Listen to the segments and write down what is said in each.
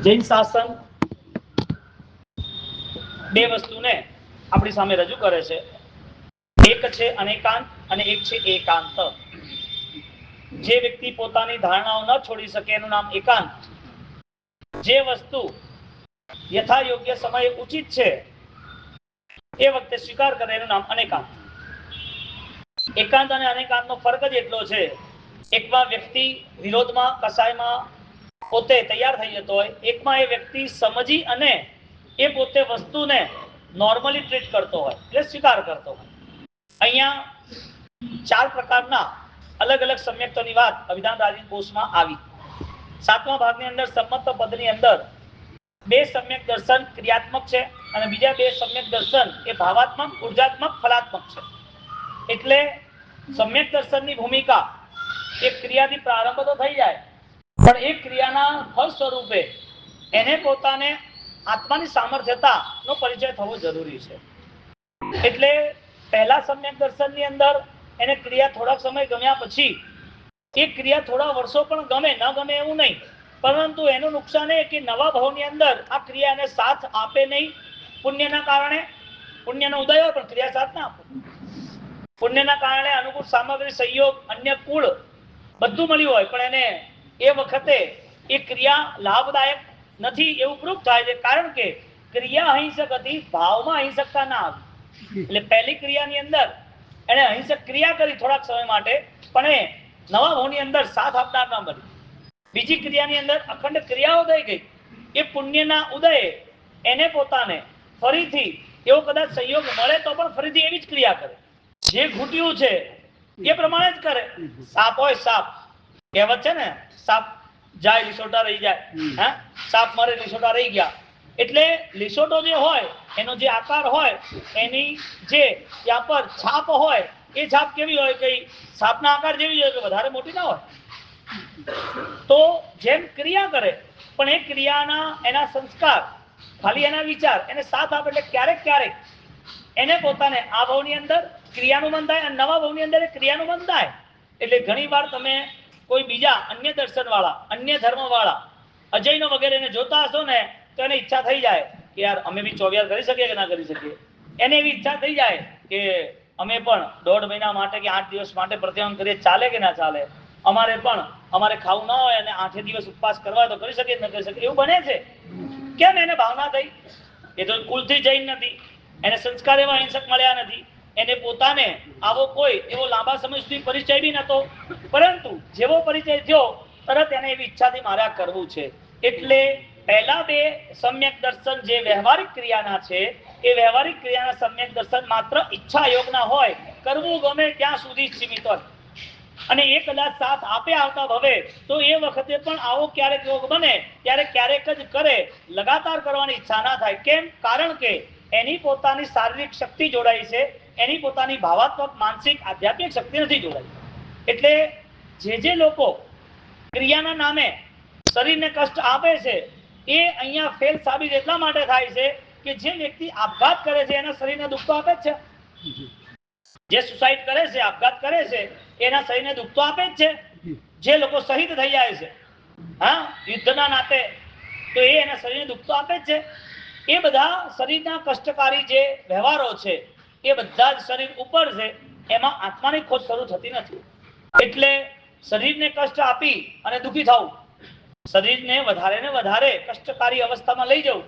જૈન શાસન બે વસ્તુને આપણી સામે રજૂ કરે છે. એક છે અનેકાંત અને એક છે એકાંત. જે વ્યક્તિ પોતાની ધારણાઓ ન છોડી શકે એનું નામ એકાંત. જે વસ્તુ યથા યોગ્ય સમયે ઉચિત છે એ વખતે સ્વીકાર કરે એનું નામ અનેકાંત. એકાંત અને અનેકાંતનો ફરક જ એટલો છે, એકમાં વ્યક્તિ વિરોધમાં કસાયમાં પોતે તૈયાર થઈ જતો હોય, એકમાં એ વ્યક્તિ સમજી અને એ પોતે વસ્તુને નોર્મલી ટ્રીટ કરતો હોય, એટલે સ્વીકાર કરતો હોય. અહીંયા 4 પ્રકારના અલગ અલગ સમ્યક્તોની વાત અભિધાન રાજીન કોષમાં આવી. 7મા ભાગની અંદર સંમત પદની અંદર 2 સમ્યક દર્શન ક્રિયાત્મક છે અને બીજા 2 સમ્યક દર્શન એ ભાવાત્મક, ઉર્જાત્મક, ફલાત્મક છે. એટલે સમ્યક દર્શનની ભૂમિકા એક ક્રિયાથી પ્રારંભ તો થઈ જાય, પણ એ ક્રિયાના ફળ સ્વરૂપે એને પોતાને આત્માની સામર્થ્યતાનો પરિચય થવો જરૂરી છે. એટલે પહેલા સમ્યક દર્શનની અંદર એને ક્રિયા થોડાક સમય ગમ્યા પછી એ ક્રિયા થોડા વર્ષો પણ ગમે ન ગમે એવું નહીં, પરંતુ એનું નુકસાન એ કે નવા ભાવની અંદર આ ક્રિયા એને સાથ આપે નહીં. પુણ્યના કારણે પુણ્યનો ઉદય હોય પણ ક્રિયા સાથ ના આપે. પુણ્યના કારણે અનુકૂળ સામગ્રી, સહયોગ, અન્ય કુળ બધું મળ્યું હોય પણ એને એ વખતે એ ક્રિયા લાભદાયક નથી એવું પ્રૂફ થાય છે, કારણ કે ક્રિયા અહિંસક હતી, ભાવમાં અહિંસકતા ના આવી. એટલે પહેલી ક્રિયાની અંદર એને અહિંસક ક્રિયા કરી થોડાક સમય માટે, પણ એ નવા ભાવની અંદર સાથ આપનાર ના બની. બીજી ક્રિયાની અંદર અખંડ ક્રિયાઓ થઈ ગઈ. એ પુણ્યના ઉદયે એને પોતાને ફરીથી એવો કદાચ સહયોગ મળે તો પણ ફરીથી એવી જ ક્રિયા કરે, જે ઘૂટ્યું છે એ પ્રમાણે જ કરે. સાપ હોય, સાપ કહેવત છે ને, સાપ જાય લીસોટા રહી જાય, હા, સાપ મરે લીસોટા રહી ગયા. એટલે લીસોટો જે હોય એનો જે આકાર હોય, એની જે ત્યાં પર છાપ હોય, એ છાપ કેવી હોય, કઈ સાપના આકાર જેવી હોય, કે વધારે મોટી ના હોય. તો જેમ ક્રિયા કરે પણ એ ક્રિયાના એના સંસ્કાર, ખાલી એના વિચાર એને સાથ આપે. એટલે ક્યારેક ક્યારેક એને પોતાને આ ભાવની અંદર ક્રિયાનું મન થાય અને નવા ભાવની અંદર ક્રિયાનું મન થાય. એટલે ઘણી વાર તમે કોઈ બીજા અન્ય દર્શન વાળા, અન્ય ધર્મ વાળા અજૈનો વગેરેને જોતા હશો ને, તો એને ઈચ્છા થઈ જાય કે યાર અમે બી ચોવિહાર કરી શકીએ કે ના કરી શકીએ. એને એવી ઈચ્છા થઈ જાય કે અમે પણ 1.5 મહિના માટે કે 8 દિવસ માટે પ્રત્યાવન કરીએ, ચાલે કે ના ચાલે. અમારે પણ અમારે ખાવું ના હોય અને 8 દિવસ ઉપવાસ કરવા તો કરી શકીએ, ન કરી શકીએ, એવું બને છે. કેમ? એને ભાવના થઈ. એ તો કુલથી જૈન નથી, એને સંસ્કાર એવા અહિંસક મળ્યા નથી, એને પોતાને આવો કોઈ એવો લાંબા સમય સુધી પરિચય બી નતો, પરંતુ જેવો પરિચય થયો તરત એને એવી ઈચ્છાથી મારે આ કરવું છે. એટલે પહેલા 2 સમ્યક દર્શન જે વ્યવહારિક ક્રિયાના છે, એ વ્યવહારિક ક્રિયાના સમ્યક દર્શન માત્ર ઈચ્છા યોગના હોય, કરવું ગમે ત્યાં સુધી સીમિત હોય. અને એ કદાચ સાથ આપે આવતા ભવે તો એ વખતે પણ આવો ક્યારેક યોગ બને ત્યારે ક્યારેક જ કરે, લગાતાર કરવાની ઈચ્છા ના થાય. કેમ? કારણ કે એની પોતાની શારીરિક શક્તિ જોડાઈ છે, એની પોતાની ભાવાત્મક, માનસિક, આધ્યાત્મિક શક્તિ નથી જોડાઈ. એટલે જે લોકો ક્રિયાના નામે શરીરને કષ્ટ આપે છે, એ અહીંયા ફેલ સાબિત એટલા માટે થાય છે કે જે વ્યક્તિ આપઘાત કરે છે એના શરીરને દુઃખ તો આપે જ છે. જે સુસાઇડ કરે છે, આપઘાત કરે છે, એના શરીરને દુઃખ તો આપે જ છે. જે લોકો શહીદ થઈ જાય છે, હા, યુદ્ધના નાતે, તો એ એના શરીરને દુઃખ તો આપે જ છે. એ બધા શરીરના કષ્ટકારી જે વ્યવહારો છે એ બધા જ શરીર ઉપર છે, એમાં આત્માની ખોજ શરૂ થતી નથી. એટલે શરીરને કષ્ટ આપી અને દુઃખી થવું, શરીરને વધારે ને વધારે કષ્ટકારી અવસ્થામાં લઈ જવું.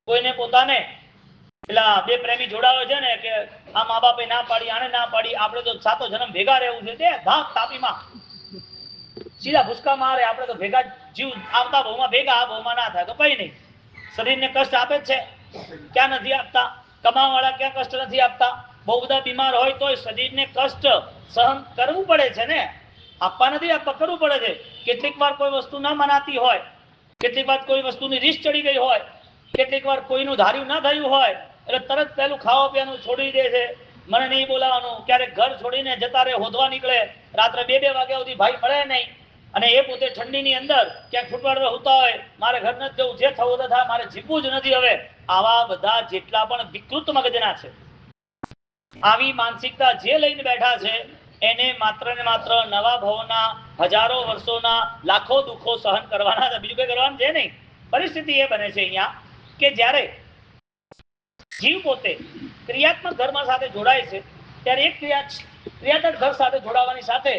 કોઈને પોતાને પેલા 2 પ્રેમી જોડાવે છે ને કે આ મા બાપે ના પાડી, આને ના પાડી, આપણે તો 7 જન્મ ભેગા રહેવું છે, તે ધાક તાપીમાં સીધા ભૂસકા મારે, આપણે તો ભેગા જીવ આવતા ભાવમાં ભેગા, આ ભાવમાં ના થાય તો કઈ નહીં. શરીરને કષ્ટ આપે જ છે. ક્યાં નથી આપતા? કમાવાવાળા ક્યાં કષ્ટ નથી આપતા? બહુ બધા બીમાર હોય તો શરીરને કષ્ટ સહન કરવું પડે છે ને, આપવા નથી આપવા, કરવું પડે છે. કેટલીક વાર કોઈ વસ્તુ ન મનાતી હોય, કેટલીક વાર કોઈ વસ્તુની રીસ ચડી ગઈ હોય, કેટલીક વાર કોઈનું ધાર્યું ના થયું હોય, એટલે તરત પહેલું ખાવા પીવાનું છોડી દે છે, મને નહીં બોલાવાનું. ક્યારેક ઘર છોડીને જતા રહે, હોદવા નીકળે, રાત્રે 2-2 વાગ્યા સુધી ભાઈ મળે નહીં, અને એ પોતે ઠંડીની અંદર ક્યાંક ફૂટપાથ પર સૂતા હોય, મારે ઘર નથી જવું, જે થવું તો થાય, મારે જીવવું જ નથી હવે. આવા બધા જેટલા પણ વિકૃત મગજના છે, આવી માનસિકતા જે લઈને બેઠા છે, એને માત્ર ને માત્ર નવા ભવના હજારો વર્ષોના લાખો દુઃખો સહન કરવાના છે, બીજું કઈ કરવાનું છે નહીં. પરિસ્થિતિ એ બને છે અહીંયા કે જ્યારે જીવ પોતે ક્રિયાત્મક ધર્મ સાથે જોડાય છે ત્યારે એક ક્રિયાત્મક ધર્મ સાથે જોડાવાની સાથે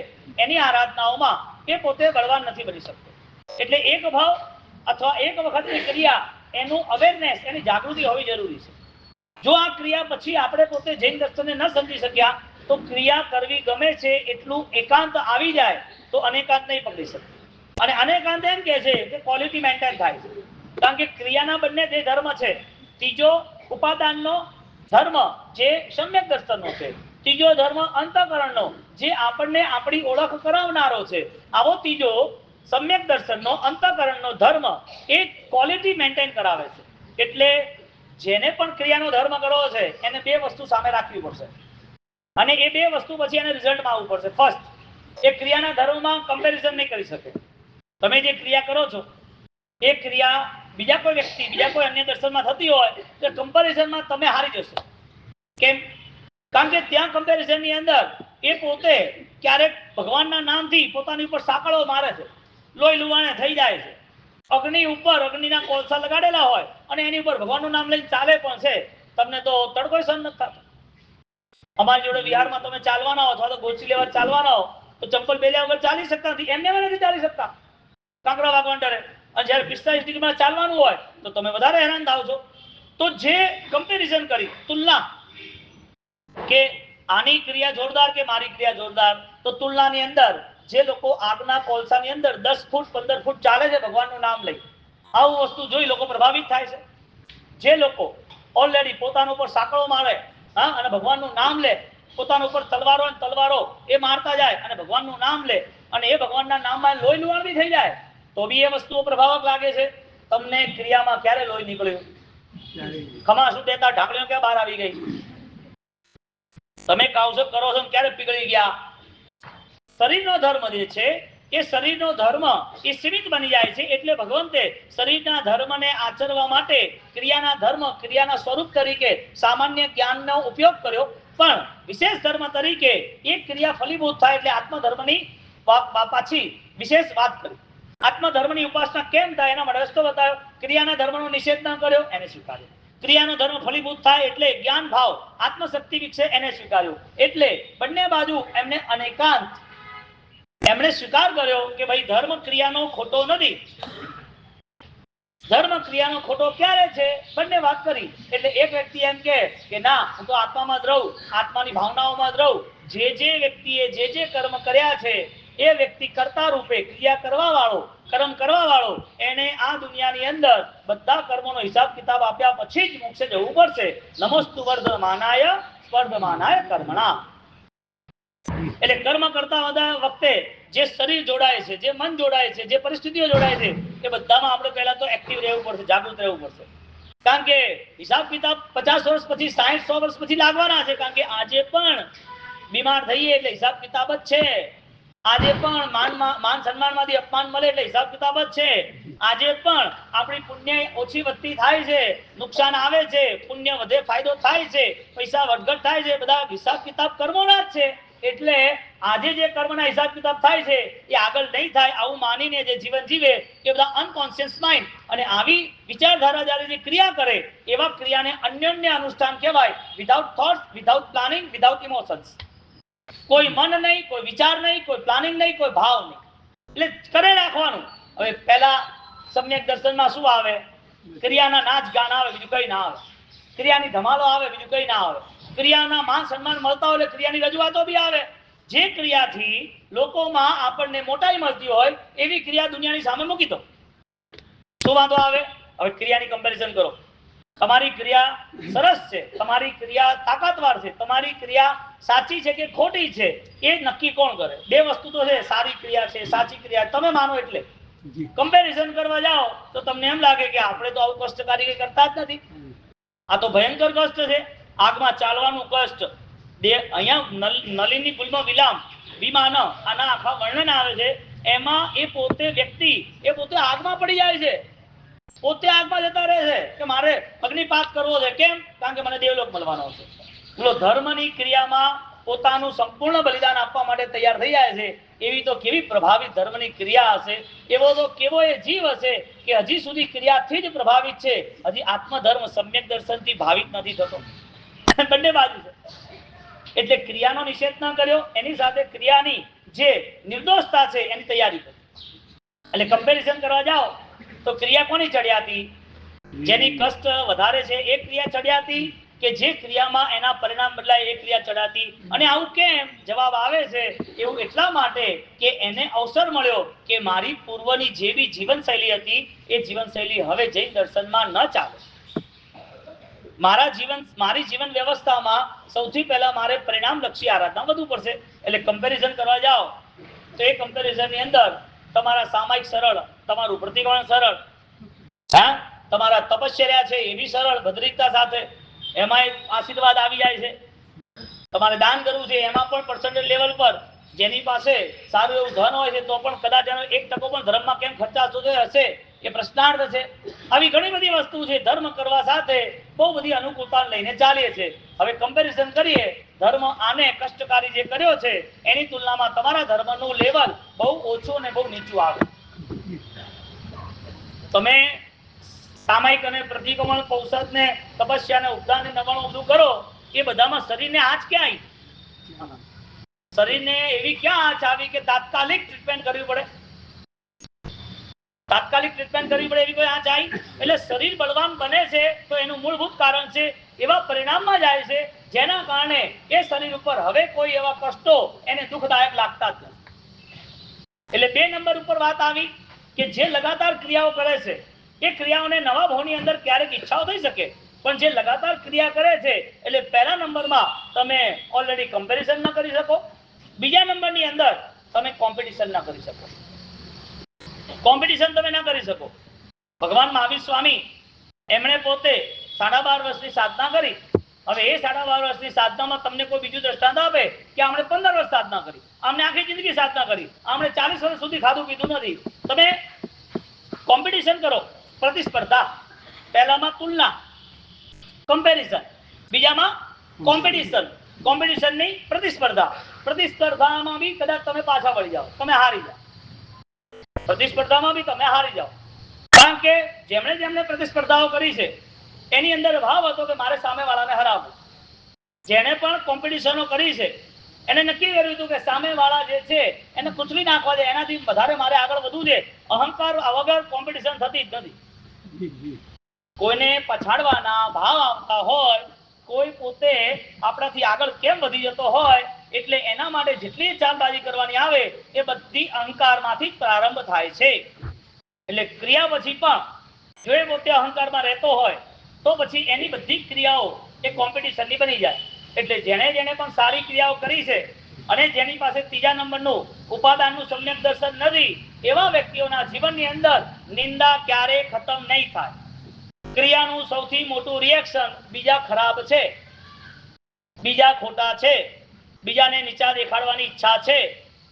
એની આરાધનાઓમાં એ પોતે બળવાન નથી બની શકતો. એટલે એક ભાવ અથવા એક વખતની ક્રિયા એનું અવેરનેસ, એની જાગૃતિ હોવી જરૂરી છે. જો આ ક્રિયા પછી આપણે પોતે જૈન દર્શનને ન સમજી શક્યા તો ક્રિયા કરવી ગમે છે એટલું એકાંત આવી જાય તો અનેકાંત નહીં પકડી શકે. અને અનેકાંત એમ કે છે કે ક્વોલિટી મેન્ટેન થાય છે. કારણ કે ક્રિયાના બંને જે ધર્મ છે, ત્રીજો ઉપાદાનનો ધર્મ જે સમ્યક દર્શનનો છે, ત્રીજો ધર્મ અંતઃકરણનો જે આપણને આપણી ઓળખ કરાવનારો છે, આવો ત્રીજો સમ્યક દર્શનનો અંતઃકરણનો ધર્મ એ ક્વોલિટી મેન્ટેન કરાવે છે. એટલે જેને પણ ક્રિયાનો ધર્મ કરવો છે એને બે વસ્તુ સામે રાખવી પડશે અને એ બે વસ્તુ પછી એને રિઝલ્ટમાં આવવું પડશે. ફર્સ્ટ, એ ક્રિયાના ધર્મમાં કમ્પેરિઝન નહીં કરી શકે. તમે જે ક્રિયા કરો છો એ ક્રિયા બીજા કોઈ વ્યક્તિ, બીજા કોઈ અન્ય દર્શનમાં થતી હોય તો કમ્પેરિઝનમાં તમે હારી જશો. કેમ? કારણ કે ત્યાં કમ્પેરિઝનની અંદર એ પોતે ક્યારેક ભગવાનના નામથી પોતાની ઉપર સાંકળો મારે છે, લોહી લુવાણે થઈ જાય છે, અગ્નિ ઉપર અગ્નિના કોલસા લગાડેલા હોય અને એની ઉપર ભગવાનનું નામ લઈને ચાલે પણ છે. તમને તો તડકો સહન નથી થતો. અમારી જોડે વિહારમાં તમે ચાલવાના હો અથવા તો ગોચી લેવા ચાલવાના હો તો ચંપલ પહેર્યા વગર ચાલી શકતા નથી. એમને નથી ચાલી શકતા, કાંકરા વાગવાન ડરે. અને જ્યારે 45 ડિગ્રીમાં ચાલવાનું હોય તો તમે વધારે હેરાન થાવ છો. તો જે કમ્પેરિઝન કરી, તુલના, કે આની ક્રિયા જોરદાર કે મારી ક્રિયા જોરદાર, તો તુલનાની અંદર જે લોકો આગના કોલસાની અંદર 10 ફૂટ 15 ફૂટ ચાલે છે ભગવાનનું નામ લઈ, આવું વસ્તુ જોઈ લોકો પ્રભાવિત થાય છે. જે લોકો ઓલરેડી પોતાના ઉપર સાંકળો મારે અને ભગવાનનું નામ લે, પોતાના ઉપર તલવારો એ મારતા જાય અને ભગવાનનું નામ લે અને એ ભગવાનના નામમાં લોહી લુહાણ બી થઈ જાય તો બી એ વસ્તુઓ પ્રભાવક લાગે છે. તમને ક્રિયામાં ક્યારે લોહી નીકળ્યું? ખમા શું દેતા ઢાંકણીઓ ક્યાં બહાર આવી ગઈ? તમે કાવસક કરો છો ક્યારે પીગળી ગયા? શરીરનો ધર્મ જે છે એ શરીરનો ધર્મ એ સીમિત બની જાય છે. એટલે ભગવંતે શરીરના ધર્મને આચરવા માટે ક્રિયાના ધર્મ, ક્રિયાના સ્વરૂપ તરીકે સામાન્ય જ્ઞાનનો ઉપયોગ કર્યો, પણ વિશેષ ધર્મ તરીકે એક ક્રિયા ફલીભૂત થાય એટલે આત્મધર્મની પાછી વિશેષ વાત કરી. આત્મધર્મની ઉપાસના કેમ થાય એના માટે રસ્તો બતાવ્યો. ક્રિયાના ધર્મનો નિષેધ ન કર્યો, એને સ્વીકાર્યો. ક્રિયાનો ધર્મ ફલીભૂત થાય એટલે જ્ઞાન ભાવ, આત્મશક્તિ વિકસે, એને સ્વીકાર્યું. એટલે બંને બાજુ એમને અનેકાંત એમણે સ્વીકાર કર્યો કે ભાઈ ધર્મ ક્રિયાનો ખોટો નથી. ધર્મ ક્રિયાનો ખોટો ક્યારે છે? બંને વાત કરી. એટલે એક વ્યક્તિ એમ કે ના, હું તો આત્મામાં જ રહું, આત્માની ભાવનાઓમાં જ રહું. જે વ્યક્તિએ જે કર્મ કર્યા છે એ વ્યક્તિ કર્તા રૂપે ક્રિયા કરવા વાળો, કર્મ કરવા વાળો, એને આ દુનિયાની અંદર બધા કર્મોનો હિસાબ કિતાબ આપ્યા પછી જ મોક્ષે જવું પડશે. નમસ્તુ વર્ધમાનાય સ્પર્ધમાનાય કર્મણા. એટલે કર્મ કરતા વખતે જે શરીર જોડાય છે, જે મન જોડાય છે, જે પરિસ્થિતિઓ જોડાય છે એ બધામાં આપણે પહેલા તો એક્ટિવ રહેવું પડશે, જાગૃત રહેવું પડશે. કારણ કે હિસાબ કિતાબ 50 વર્ષ પછી, 60 100 વર્ષ પછી લાગવાના છે. કારણ કે આજે પણ બીમાર થઈએ એટલે હિસાબ કિતાબ જ છે. આજે પણ માન સન્માનમાંથી અપમાન મળે એટલે હિસાબ કિતાબ જ છે. આજે પણ આપણી પુણ્ય ઓછી વધતી થાય છે, નુકસાન આવે છે, પુણ્ય વધે ફાયદો થાય છે, પૈસા વધઘટ થાય છે, બધા હિસાબ કિતાબ કર્મોના જ છે. એટલે આજે જે કર્મના હિસાબ કિતાબ થાય છે એ આગળ નહીં થાય આવું માનીને જે જીવન જીવે એ બધા અનકોન્શિયસ માઇન્ડ અને આવી વિચારધારા જ્યારે જે ક્રિયા કરે એવા ક્રિયાને અન્યોન્ય અનુષ્ઠાન કહેવાય. Without thoughts, without planning, without emotions. કોઈ મન નહીં, કોઈ વિચાર નહીં, કોઈ પ્લાનિંગ નહીં, કોઈ ભાવ નહીં, એટલે કરે રાખવાનું. હવે પહેલા સમ્યક દર્શનમાં શું આવે? ક્રિયાના નાચ ગાન આવે, બીજું કઈ ના આવે. ક્રિયાની ધમાલો આવે, બીજું કઈ ના આવે. ક્રિયાના માન સન્માન મળતા હોય એટલે ક્રિયાની રજૂઆતો બી આવે. જે ક્રિયાથી લોકોમાં આપણને મોટાઈ મળતી હોય એવી ક્રિયા દુનિયાની સામે મૂકી દો, શું વાંધો આવે? હવે ક્રિયાની કમ્પેરિઝન કરો. તમારી ક્રિયા સરસ છે, તમારી ક્રિયા તાકાતવાર છે, તમારી ક્રિયા સાચી છે કે ખોટી છે એ નક્કી કોણ કરે? બે વસ્તુ તો છે, સારી ક્રિયા છે, સાચી ક્રિયા. તમે માનો એટલે કમ્પેરિઝન કરવા જાઓ તો તમને એમ લાગે કે આપણે તો આવું કષ્ટકારી કંઈ કરતા જ નથી. આ તો ભયંકર કષ્ટ છે, આગમાં ચાલવાનું કષ્ટ. અહીંયા નલિની ગુલ્મ વિલામ વિમાન આના આખા વર્ણન આવે છે. એમાં એ પોતે વ્યક્તિ એ પોતે આગમાં પડી જાય છે, પોતે આગમાં જતા રહે છે કે મારે અગ્નિપાત કરવો છે. કેમ? કારણ કે મને દેવલોક મળવાનો છે. બોલો, ધર્મની ક્રિયામાં પોતાનું સંપૂર્ણ બલિદાન આપવા માટે તૈયાર થઈ જાય છે એવી તો કેવી પ્રભાવિત ધર્મની ક્રિયા હશે, એવો તો કેવો એ જીવ હશે કે હજી સુધી ક્રિયાથી જ પ્રભાવિત છે, હજી આત્મધર્મ સમ્યક દર્શનથી ભાવિત નથી થતો. બંને બાજુ છે. એટલે ક્રિયાનો નિષેધ ન કર્યો, એની સાથે ક્રિયાની જે નિર્દોષતા છે એની તૈયારી કરી. એટલે કમ્પેરિઝન કરવા જાઓ તો ક્રિયા કોની ચડિયાતી? જેની કષ્ટ વધારે છે એ ક્રિયા ચડિયાતી કે જે ક્રિયામાં એના પરિણામ બદલાય એ ક્રિયા ચડાતી? અને આવું કેમ? જવાબ આવે છે એવું એટલા માટે કે એને અવસર મળ્યો કે મારી પૂર્વની જે બી જીવનશૈલી હતી એ જીવનશૈલી હવે જૈન દર્શનમાં ન ચાલે. મારી જીવન વ્યવસ્થામાં સૌથી પહેલા મારે પરિણામ લક્ષી આરાધના વધવું પડશે. એટલે કમ્પેરિઝન કરવા જાઓ તો એ કમ્પેરિઝનની અંદર તમારા સામાયિક સરળ, તમારું પ્રતિકોણ સરળ, હા, તમારા તપશ્ચર્યા છે એ બી સરળ ભદ્રિકતા સાથે, એમાં આશીર્વાદ આવી જાય છે. તમારે દાન કરવું છે એમાં પણ પર્સન્ટેજ લેવલ પર જેની પાસે સારું એવું ધન હોય છે તો પણ કદાચ એનો 1% પણ ધર્મમાં કેમ ખર્ચાતો હશે એ પ્રશ્નાર્થ છે. આવી ઘણી બધી વસ્તુ છે ધર્મ કરવા સાથે બહુ બધી અનુકૂળતા લઈને ચાલીએ છે. હવે કમ્પેરિઝન કરીએ, ધર્મ આને કષ્ટકારી જે કર્યો છે એની તુલનામાં તમારા ધર્મનું લેવલ બહુ ઓછું અને બહુ નીચું આવે. તમે સામાયિક અને પ્રતિક્રમણ, કૌશલ ને તપસ્યા ને ઉપદાન ને નવાણું બધું કરો, એ બધામાં શરીરને આંચ ક્યાં આવી? શરીરને એવી ક્યાં આંચ આવી કે તાત્કાલિક ટ્રીટમેન્ટ કરવી પડે? તાત્કાલિક ટ્રીટમેન્ટ કરવી પડે એવી કોઈ આંચ આવી? એટલે શરીર બળવાન બને છે તો એનું મૂળભૂત કારણ છે એવા પરિણામમાં જાય છે જેના કારણે એ શરીર ઉપર હવે કોઈ એવા કષ્ટો એને દુઃખદાયક લાગતા જ નથી. એટલે 2 નંબર ઉપર વાત આવી કે જે લગાતાર ક્રિયાઓ કરે છે એ ક્રિયાઓને નવા ભાવની અંદર ક્યારેક ઈચ્છાઓ થઈ શકે, પણ જે લગાતાર ક્રિયા કરે છે એટલે પહેલા નંબરમાં તમે ઓલરેડી કમ્પેરિઝન ન કરી શકો. બીજા નંબરની અંદર તમે કોમ્પિટિશન ના કરી શકો. કોમ્પિટિશન તમે ના કરી શકો. ભગવાન મહાવીર સ્વામી એમણે પોતે 12.5 વર્ષની સાધના કરી. હવે એ 12.5 વર્ષની સાધનામાં તમને કોઈ બીજું દ્રષ્ટાંત આપે કે આમણે 15 વર્ષ સાધના કરી, આમને આખી જિંદગી સાધના કરી, આમણે 40 વર્ષ સુધી ખાધું પીધું નથી. તમે કોમ્પિટિશન કરો, પ્રતિસ્પર્ધા. પહેલામાં તુલના, કમ્પેરિઝન, બીજામાં કોમ્પિટિશન, કોમ્પિટિશનની પ્રતિસ્પર્ધા. પ્રતિસ્પર્ધામાં બી કદાચ તમે પાછા વળી જાઓ, તમે હારી જાઓ. પ્રતિસ્પર્ધામાં બી તમે હારી જાઓ, કારણ કે જેમણે પ્રતિસ્પર્ધાઓ કરી છે એની અંદર ભાવ હતો કે મારે સામેવાળાને હરાવવું. જેણે પણ કોમ્પિટિશનો કરી છે એને નક્કી કર્યું હતું કે સામેવાળા જે છે એને કૂચવી નાખવા છે, એનાથી વધારે મારે આગળ વધવું છે. અહંકાર વગર કોમ્પિટિશન થતી જ નથી. કોઈને પછાડવાના ભાવ આવતા હોય, કોઈ પોતે આપણાથી આગળ કેમ વધી જતો હોય, એટલે એના માટે જેટલી ચાલબાજી કરવાની આવે એ બધી અહંકારમાંથી પ્રારંભ થાય છે. એટલે ક્રિયા પછી પણ જો એ પોતે અહંકારમાં રહેતો હોય તો પછી એની બધી ક્રિયાઓ એ કોમ્પિટિશનની બની જાય. એટલે જેણે પણ સારી ક્રિયાઓ કરી છે અને જેની પાસે 3જા નંબરનું ઉપાદાનનું સમ્યક દર્શન નથી એવા વ્યક્તિઓના જીવનની અંદર નિંદા ક્યારે ખતમ નહીં થાય. ક્રિયાનું સૌથી મોટું રિએક્શન બીજા ખરાબ છે, બીજા ખોટા છે, બીજાને નીચા દેખાડવાની ઈચ્છા છે,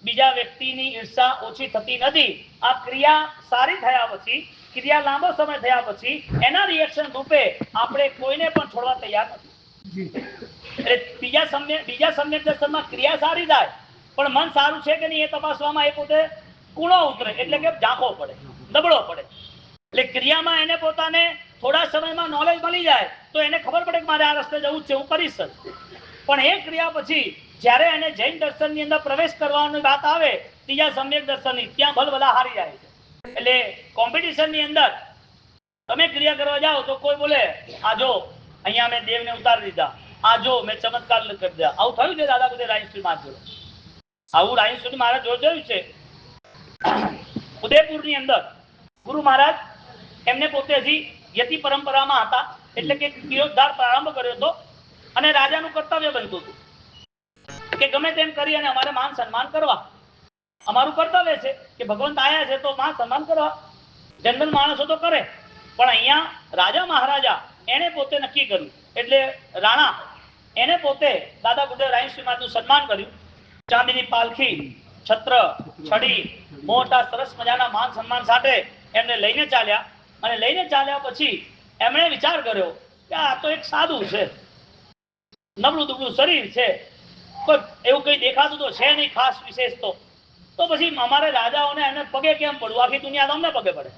બીજા વ્યક્તિની ઈર્ષા ઓછી થતી નથી. આ ક્રિયા સારી થયા પછી, ક્રિયા લાંબો સમય થયા પછી એના રિએક્શન રૂપે આપણે કોઈને પણ છોડવા તૈયાર નથી. એટલે બીજા સમ્યક દર્શનમાં ક્રિયા સારી થાય પણ મન સારું છે કે નહીં એ તપાસવામાં એ પોતે કૂણો ઉતરે, એટલે કે ઝાંખો પડે, નબળો પડે. એટલે ક્રિયામાં એને પોતાને થોડા સમયમાં નોલેજ મળી જાય તો એને ખબર પડે કે મારે આ રસ્તે જવું છે, હું કરીશ જ. પણ એ ક્રિયા પછી જ્યારે એને જૈન દર્શનની અંદર પ્રવેશ કરવાની વાત આવે, ત્રીજા સમ્યક દર્શનની, ત્યાં ભલભલા હારી જાય છે. એટલે કોમ્પિટિશનની અંદર તમે ક્રિયા કરવા જાઓ તો કોઈ બોલે આ જો અહીંયા મેં દેવને ઉતારી દીધા, આ જો મેં ચમત્કાર કરી દીધા. આવું થયું છે દાદા બધે રાઈન્સ્ટ્રી મહારાજ જોડે. આવું રાઈન્સ્ટ્રી મહારાજ જોડે જોયું છે. ઉદયપુરની અંદર ગુરુ મહારાજ એમને પોતે હજી યતિ પરંપરામાં હતા, એટલે કે કિરોધાર પ્રારંભ કર્યો હતો અને રાજાનું કર્તવ્ય બનતું હતું કે ગમે તેમ કરી અને અમારે માન સન્માન કરવા. અમારું કર્તવ્ય છે કે ભગવંત આયા છે તો માન સન્માન કરવા. જનરલ માણસો તો કરે, પણ અહીંયા રાજા મહારાજા એને પોતે નક્કી કર્યું, એટલે રાણા એને પોતે દાદા ગુરુદેવ રાયન્સ્ટ્રી મહારાજનું સન્માન કર્યું. ચાંદીની પાલખી, છત્ર, છડી, મોટા સરસ મજાના માન સન્માન સાથે એમને લઈને ચાલ્યા. અને લઈને ચાલ્યા પછી એમણે વિચાર કર્યો કે આ તો એક સાધુ છે, નબળું દુબળું શરીર છે, કોઈ એવું કઈ દેખાતું તો છે નહીં ખાસ વિશેષ તો. તો પછી અમારે રાજાઓને એને પગે કેમ પડવું? આખી દુનિયા તો અમને પગે પડે.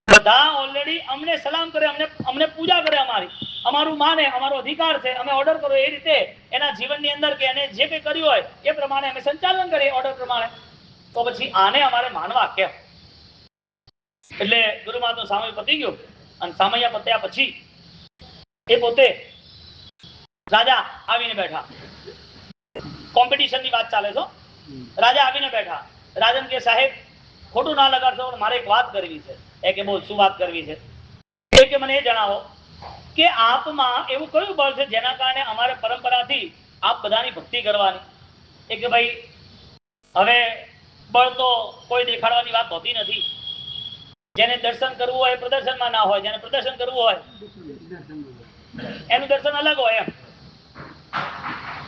બધા ઓલરેડી અમને સલામ કરે, અમને પૂજા કરે, અમારું માને, અમારો અધિકાર છે, અમે ઓર્ડર કરો એ રીતે એના જીવનની અંદર કે એને જે કંઈ કર્યું હોય એ પ્રમાણે અમે સંચાલન કરીએ ઓર્ડર પ્રમાણે. તો પછી આને અમારે માનવા કેમ? એટલે ગુરુ મહારાજનું સામય પતી ગયું અને સામૈયા પત્યા પછી એ પોતે રાજા આવીને બેઠા. કોમ્પિટિશનની વાત ચાલે છે. રાજા આવીને બેઠા. રાજન કે સાહેબ ખોટું ના લગાડશો, મારે એક વાત કરવી છે. એ કે બોલ, શું વાત કરવી છે? એ કે મને એ જણાવો કે આપમાં એવું કયું બળ છે જેના કારણે અમારે પરંપરાથી આપ બધાની ભક્તિ કરવાની? એ કે ભાઈ હવે બળ તો કોઈ દેખાડવાની વાત હોતી નથી. જેને દર્શન કરવું હોય પ્રદર્શનમાં ના હોય, જેને પ્રદર્શન કરવું હોય એનું દર્શન અલગ હોય. એમ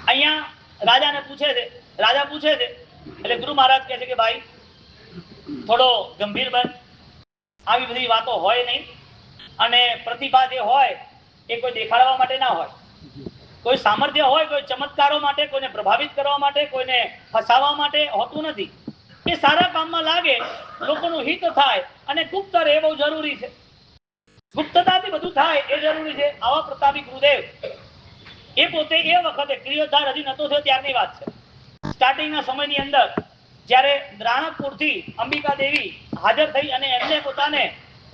અહીંયા રાજાને પૂછે છે, રાજા પૂછે છે એટલે ગુરુ મહારાજ કહે છે કે ભાઈ થોડો ગંભીર બન, આવી બધી વાતો હોય નહીં. અને પ્રતિભા જે હોય એ કોઈ દેખાડવા માટે ના હોય. કોઈ સામર્થ્ય હોય કોઈ ચમત્કારો માટે, કોઈને પ્રભાવિત કરવા માટે, કોઈને ફસાવવા માટે હોતું નથી. એ સારા કામમાં લાગે, લોકોનું હિત થાય અને ગુપ્ત રહે, એ બહુ જરૂરી છે. ગુપ્તતાથી બધું થાય એ જરૂરી છે. આવા પ્રતાપી ગુરુદેવ એ પોતે એ વખતે ક્રિયોદ્ધાર હજી નતો થયો ત્યારની વાત છે. સ્ટાર્ટિંગના સમયની અંદર જ્યારે રાણકપુરથી અંબિકા દેવી હાજર થઈ અને એમને પોતાને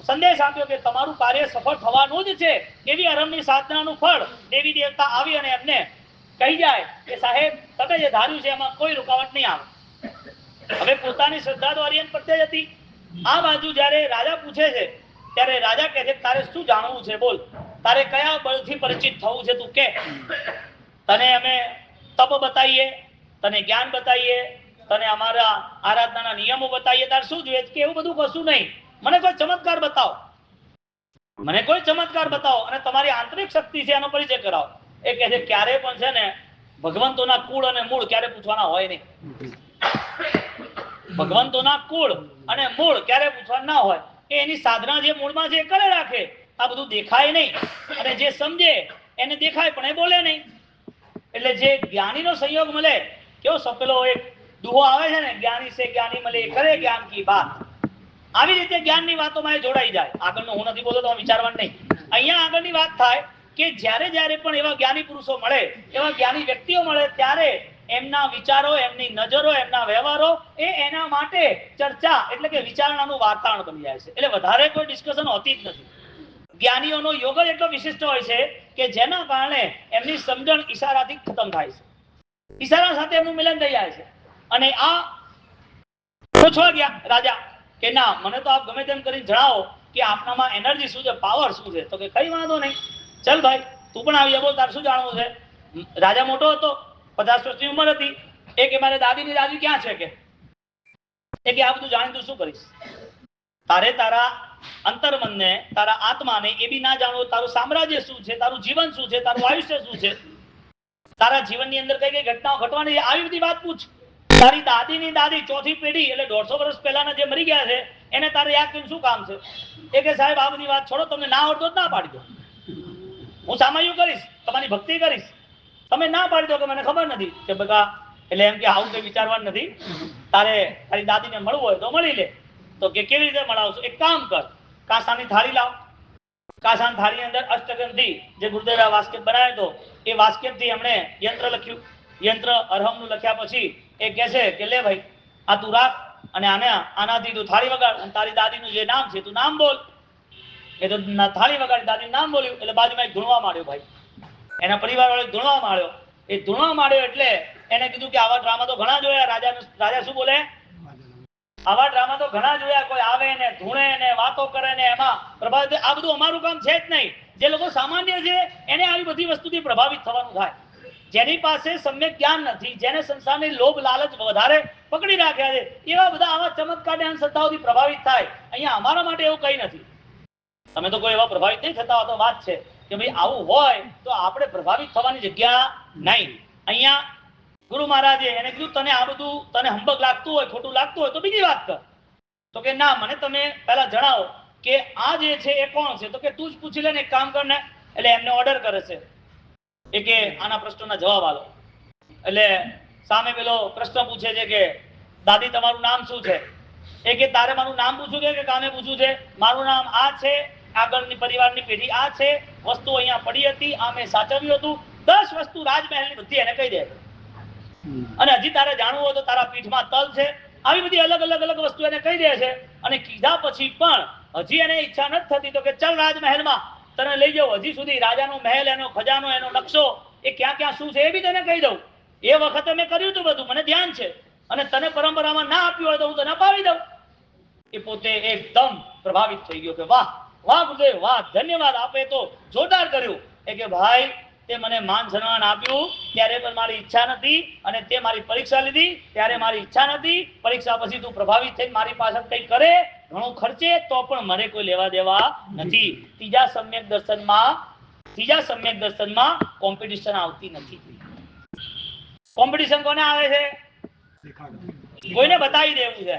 સંદેશ આપ્યો કે તમારું કાર્ય સફળ થવાનું જ છે, એવી અરમની સાધનાનું ફળ દેવી દેવતા આવી અને એમને કહી જાય કે સાહેબ તમે જે ધાર્યું છે એમાં કોઈ રૂકાવટ નહીં આવે. હવે પોતાની શ્રદ્ધા તો આર્યન પ્રત્યે જ હતી. આ બાજુ જ્યારે રાજા પૂછે છે ત્યારે રાજા કહે છે તારે શું જાણવું છે? બોલ, તારે કયા બળથી પરિચિત થવું છે? તું કે તને અમે તપ બતાવીએ, તને જ્ઞાન બતાવીએ, તને અમારા આરાધનાના નિયમો બતાવીએ, તારે શું જોઈએ કે એવું બધું કશું નહીં, મને કોઈ ચમત્કાર બતાવો, મને કોઈ ચમત્કાર બતાવો અને તમારી આંતરિક શક્તિ છે એનો પરિચય કરાવો. એ કહે છે ક્યારે પણ છે ને ભગવંતોના કુળ અને મૂળ ક્યારે પૂછવાના હોય નહીં. ભગવંતોના કુળ અને મૂળ ક્યારે પૂછવાના ના હોય. એની સાધના જે મૂળમાં છે એ કરે રાખે. આ બધું દેખાય નહીં અને જે સમજે એને દેખાય પણ એ બોલે નહીં. એટલે જે જ્ઞાનીનો સંયોગ મળે, કેવો સપેલો એક દુહો આવે છે ને, જ્ઞાની સે જ્ઞાની મળે કરે જ્ઞાન કી બાત. આવી રીતે જ્ઞાનની વાતોમાં એ જોડાઈ જાય. આગળનું હું નથી બોલતો, તમે વિચારવાનું નહીં. અહીંયા આગળની વાત થાય કે જ્યારે જ્યારે પણ એવા જ્ઞાની પુરુષો મળે, એવા જ્ઞાની વ્યક્તિઓ મળે, ત્યારે એમના વિચારો, એમની નજરો, એમના વ્યવહારો એ એના માટે ચર્ચા એટલે કે વિચારણાનું વાતાવરણ બની જાય છે. એટલે વધારે કોઈ ડિસ્કશન હોતી જ નથી. જ્ઞાનીઓનો યોગ જ એટલો વિશિષ્ટ હોય છે કે જેના કારણે એમની સમજણ ઈશારાથી ખતમ થાય છે. ઈશારા સાથે એમનું મિલન થઈ જાય છે. અને આ પૂછવા ગયા રાજા કે ના, મને તો આપ ગમે તેમ કરીને જણાવો કે આપનામાં એનર્જી શું છે, પાવર શું છે? તો કે કઈ વાંધો નહીં, ચલ ભાઈ તું પણ આવી જા, બોલ તારે શું જાણવું છે? રાજા મોટો હતો, 50 વર્ષની ઉંમર હતી. એ કે મારે દાદીની દાદી ક્યાં છે? કે આ બધું જાણી તું શું કરીશ? તારે તારા અંતર્મનને, તારા આત્માને એ બી ના જાણવો, તારું સામ્રાજ્ય શું છે, તારું જીવન શું છે, તારું આયુષ્ય શું છે, તારા જીવનની અંદર કઈ કઈ ઘટનાઓ ઘટવાની, આવી બધી વાત પૂછ. તારી દાદીની દાદી ચોથી પેઢી એટલે 150 વર્ષ પહેલાના જે મરી ગયા છે એને તારે યાદ કરીને શું કામ છે? એ કે સાહેબ આ બધી વાત છોડો, તમને ના આવડતો જ ના પાડી દો, હું સામાયું કરીશ, તમારી ભક્તિ કરીશ. તમે ના પાડી દો કે મને ખબર નથી કે બકા, એટલે એમ કે આવું કઈ વિચારવાનું નથી. તારે તારી દાદીને મળવું હોય તો મળી લે. તો કે કેવી રીતે મળાવશો? એક કામ કર, કાંસાની થાળી લાવ. કાંસાની થાળીની અંદર અષ્ટગંધી જે ગુરુદેવે વાસ્કેટ બનાવ્યો હતો એ વાસ્કેટથી એમણે યંત્ર લખ્યું. યંત્ર અરહમનું લખ્યા પછી એ કહે છે કે લે ભાઈ આ તું રાખ અને આનાથી તું થાળી વગાડ અને તારી દાદીનું જે નામ છે તું નામ બોલ. એ તો થાળી વગાડી દાદીનું નામ બોલ્યું એટલે બાજુમાં એક ધૂણવા માંડ્યો. ભાઈ એના પરિવાર વાળો ધૂણવા માંડ્યો. એ ધૂણવા માંડ્યો એટલે એને કીધું કે આવા ડ્રામા તો ઘણા જોયા. રાજા શું બોલે? આવા ડ્રામા તો ઘણા જોયા. કોઈ આવે ને ધૂણે ને વાતો કરે ને એમાં પ્રભાવિત. આ બધું અમારું કામ છે જ નહીં. જે લોકો સામાન્ય છે એને આવી બધી વસ્તુથી પ્રભાવિત થવાનું થાય. જેની પાસે સમ્યક જ્ઞાન નથી, જેને સંસારની લોભ લાલચ વધારે પકડી રાખ્યા છે, એવા બધા આવા ચમત્કાર અંધશ્રદ્ધાઓથી પ્રભાવિત થાય. અહીંયા અમારા માટે એવું કઈ નથી. તમે તો કોઈ એવા પ્રભાવિત નહીં થતા હો તો વાત છે કે ભાઈ આવું હોય તો આપણે પ્રભાવિત થવાની જગ્યા નહીં. અહીંયા ગુરુ મહારાજે એને કીધું તને આ બધું તને હંબક લાગતું હોય, ખોટું લાગતું હોય તો બીજી વાત કર. તો કે ના, મને તમે પહેલા જણાવો કે આ જે છે એ કોણ છે? તો કે તું જ પૂછી લે ને, એક કામ કર ને. એટલે એમને ઓર્ડર કરે છે એ કે આના પ્રશ્નોના જવાબ આલો. એટલે સામે પેલો પ્રશ્ન પૂછે છે કે દાદી તમારું નામ શું છે? એ કે તારે મારું નામ પૂછવું કે કામે પૂછવું છે? મારું નામ આ છે, આગળની પરિવારની પેઢી આ છે, વસ્તુ અહીંયા પડી હતી, આ મેં સાચવ્યું હતું. 10 વસ્તુ રાજમહેલની બધી એને કહી દે. અને હજી તારે જાણવું હોય તો તારા પીઠમાં તલ છે, આવી બધી અલગ અલગ અલગ વસ્તુ એને કહી દે છે. અને કીધા પછી પણ હજી એને ઈચ્છા નથી થતી તો કે ચલ રાજમહેલમાં તને લઈ જાઉં, હજી સુધી રાજાનો મહેલ, એનો ખજાનો, એનો નકશો, એ ક્યાં ક્યાં શું છે એ બી તને કહી દઉં. એ વખતે મેં કર્યું હતું બધું, મને ધ્યાન છે, અને તને પરંપરામાં ના આપ્યું હોય તો હું તને અપાવી દઉં. એ પોતે એકદમ પ્રભાવિત થઈ ગયો કે વાહ વાહ ગુરુદેવ વાહ, ધન્યવાદ, આપે તો જોરદાર કર્યું. એ કે ભાઈ તે મને માન સન્માન આપ્યું ત્યારે પણ મારી ઈચ્છા નથી, અને તે મારી પરીક્ષા લીધી ત્યારે મારી ઈચ્છા નથી. પરીક્ષા પછી તું પ્રભાવિત થઈ મારી પાસે કંઈ કરે, ઘણું ખર્ચે, તો પણ મને કોઈ લેવા દેવા નથી. ત્રીજા સમ્યક દર્શનમાં કોમ્પિટિશન આવતી નથી. કોમ્પિટિશન કોને આવે છે? કોઈને બતાવી દેવું છે.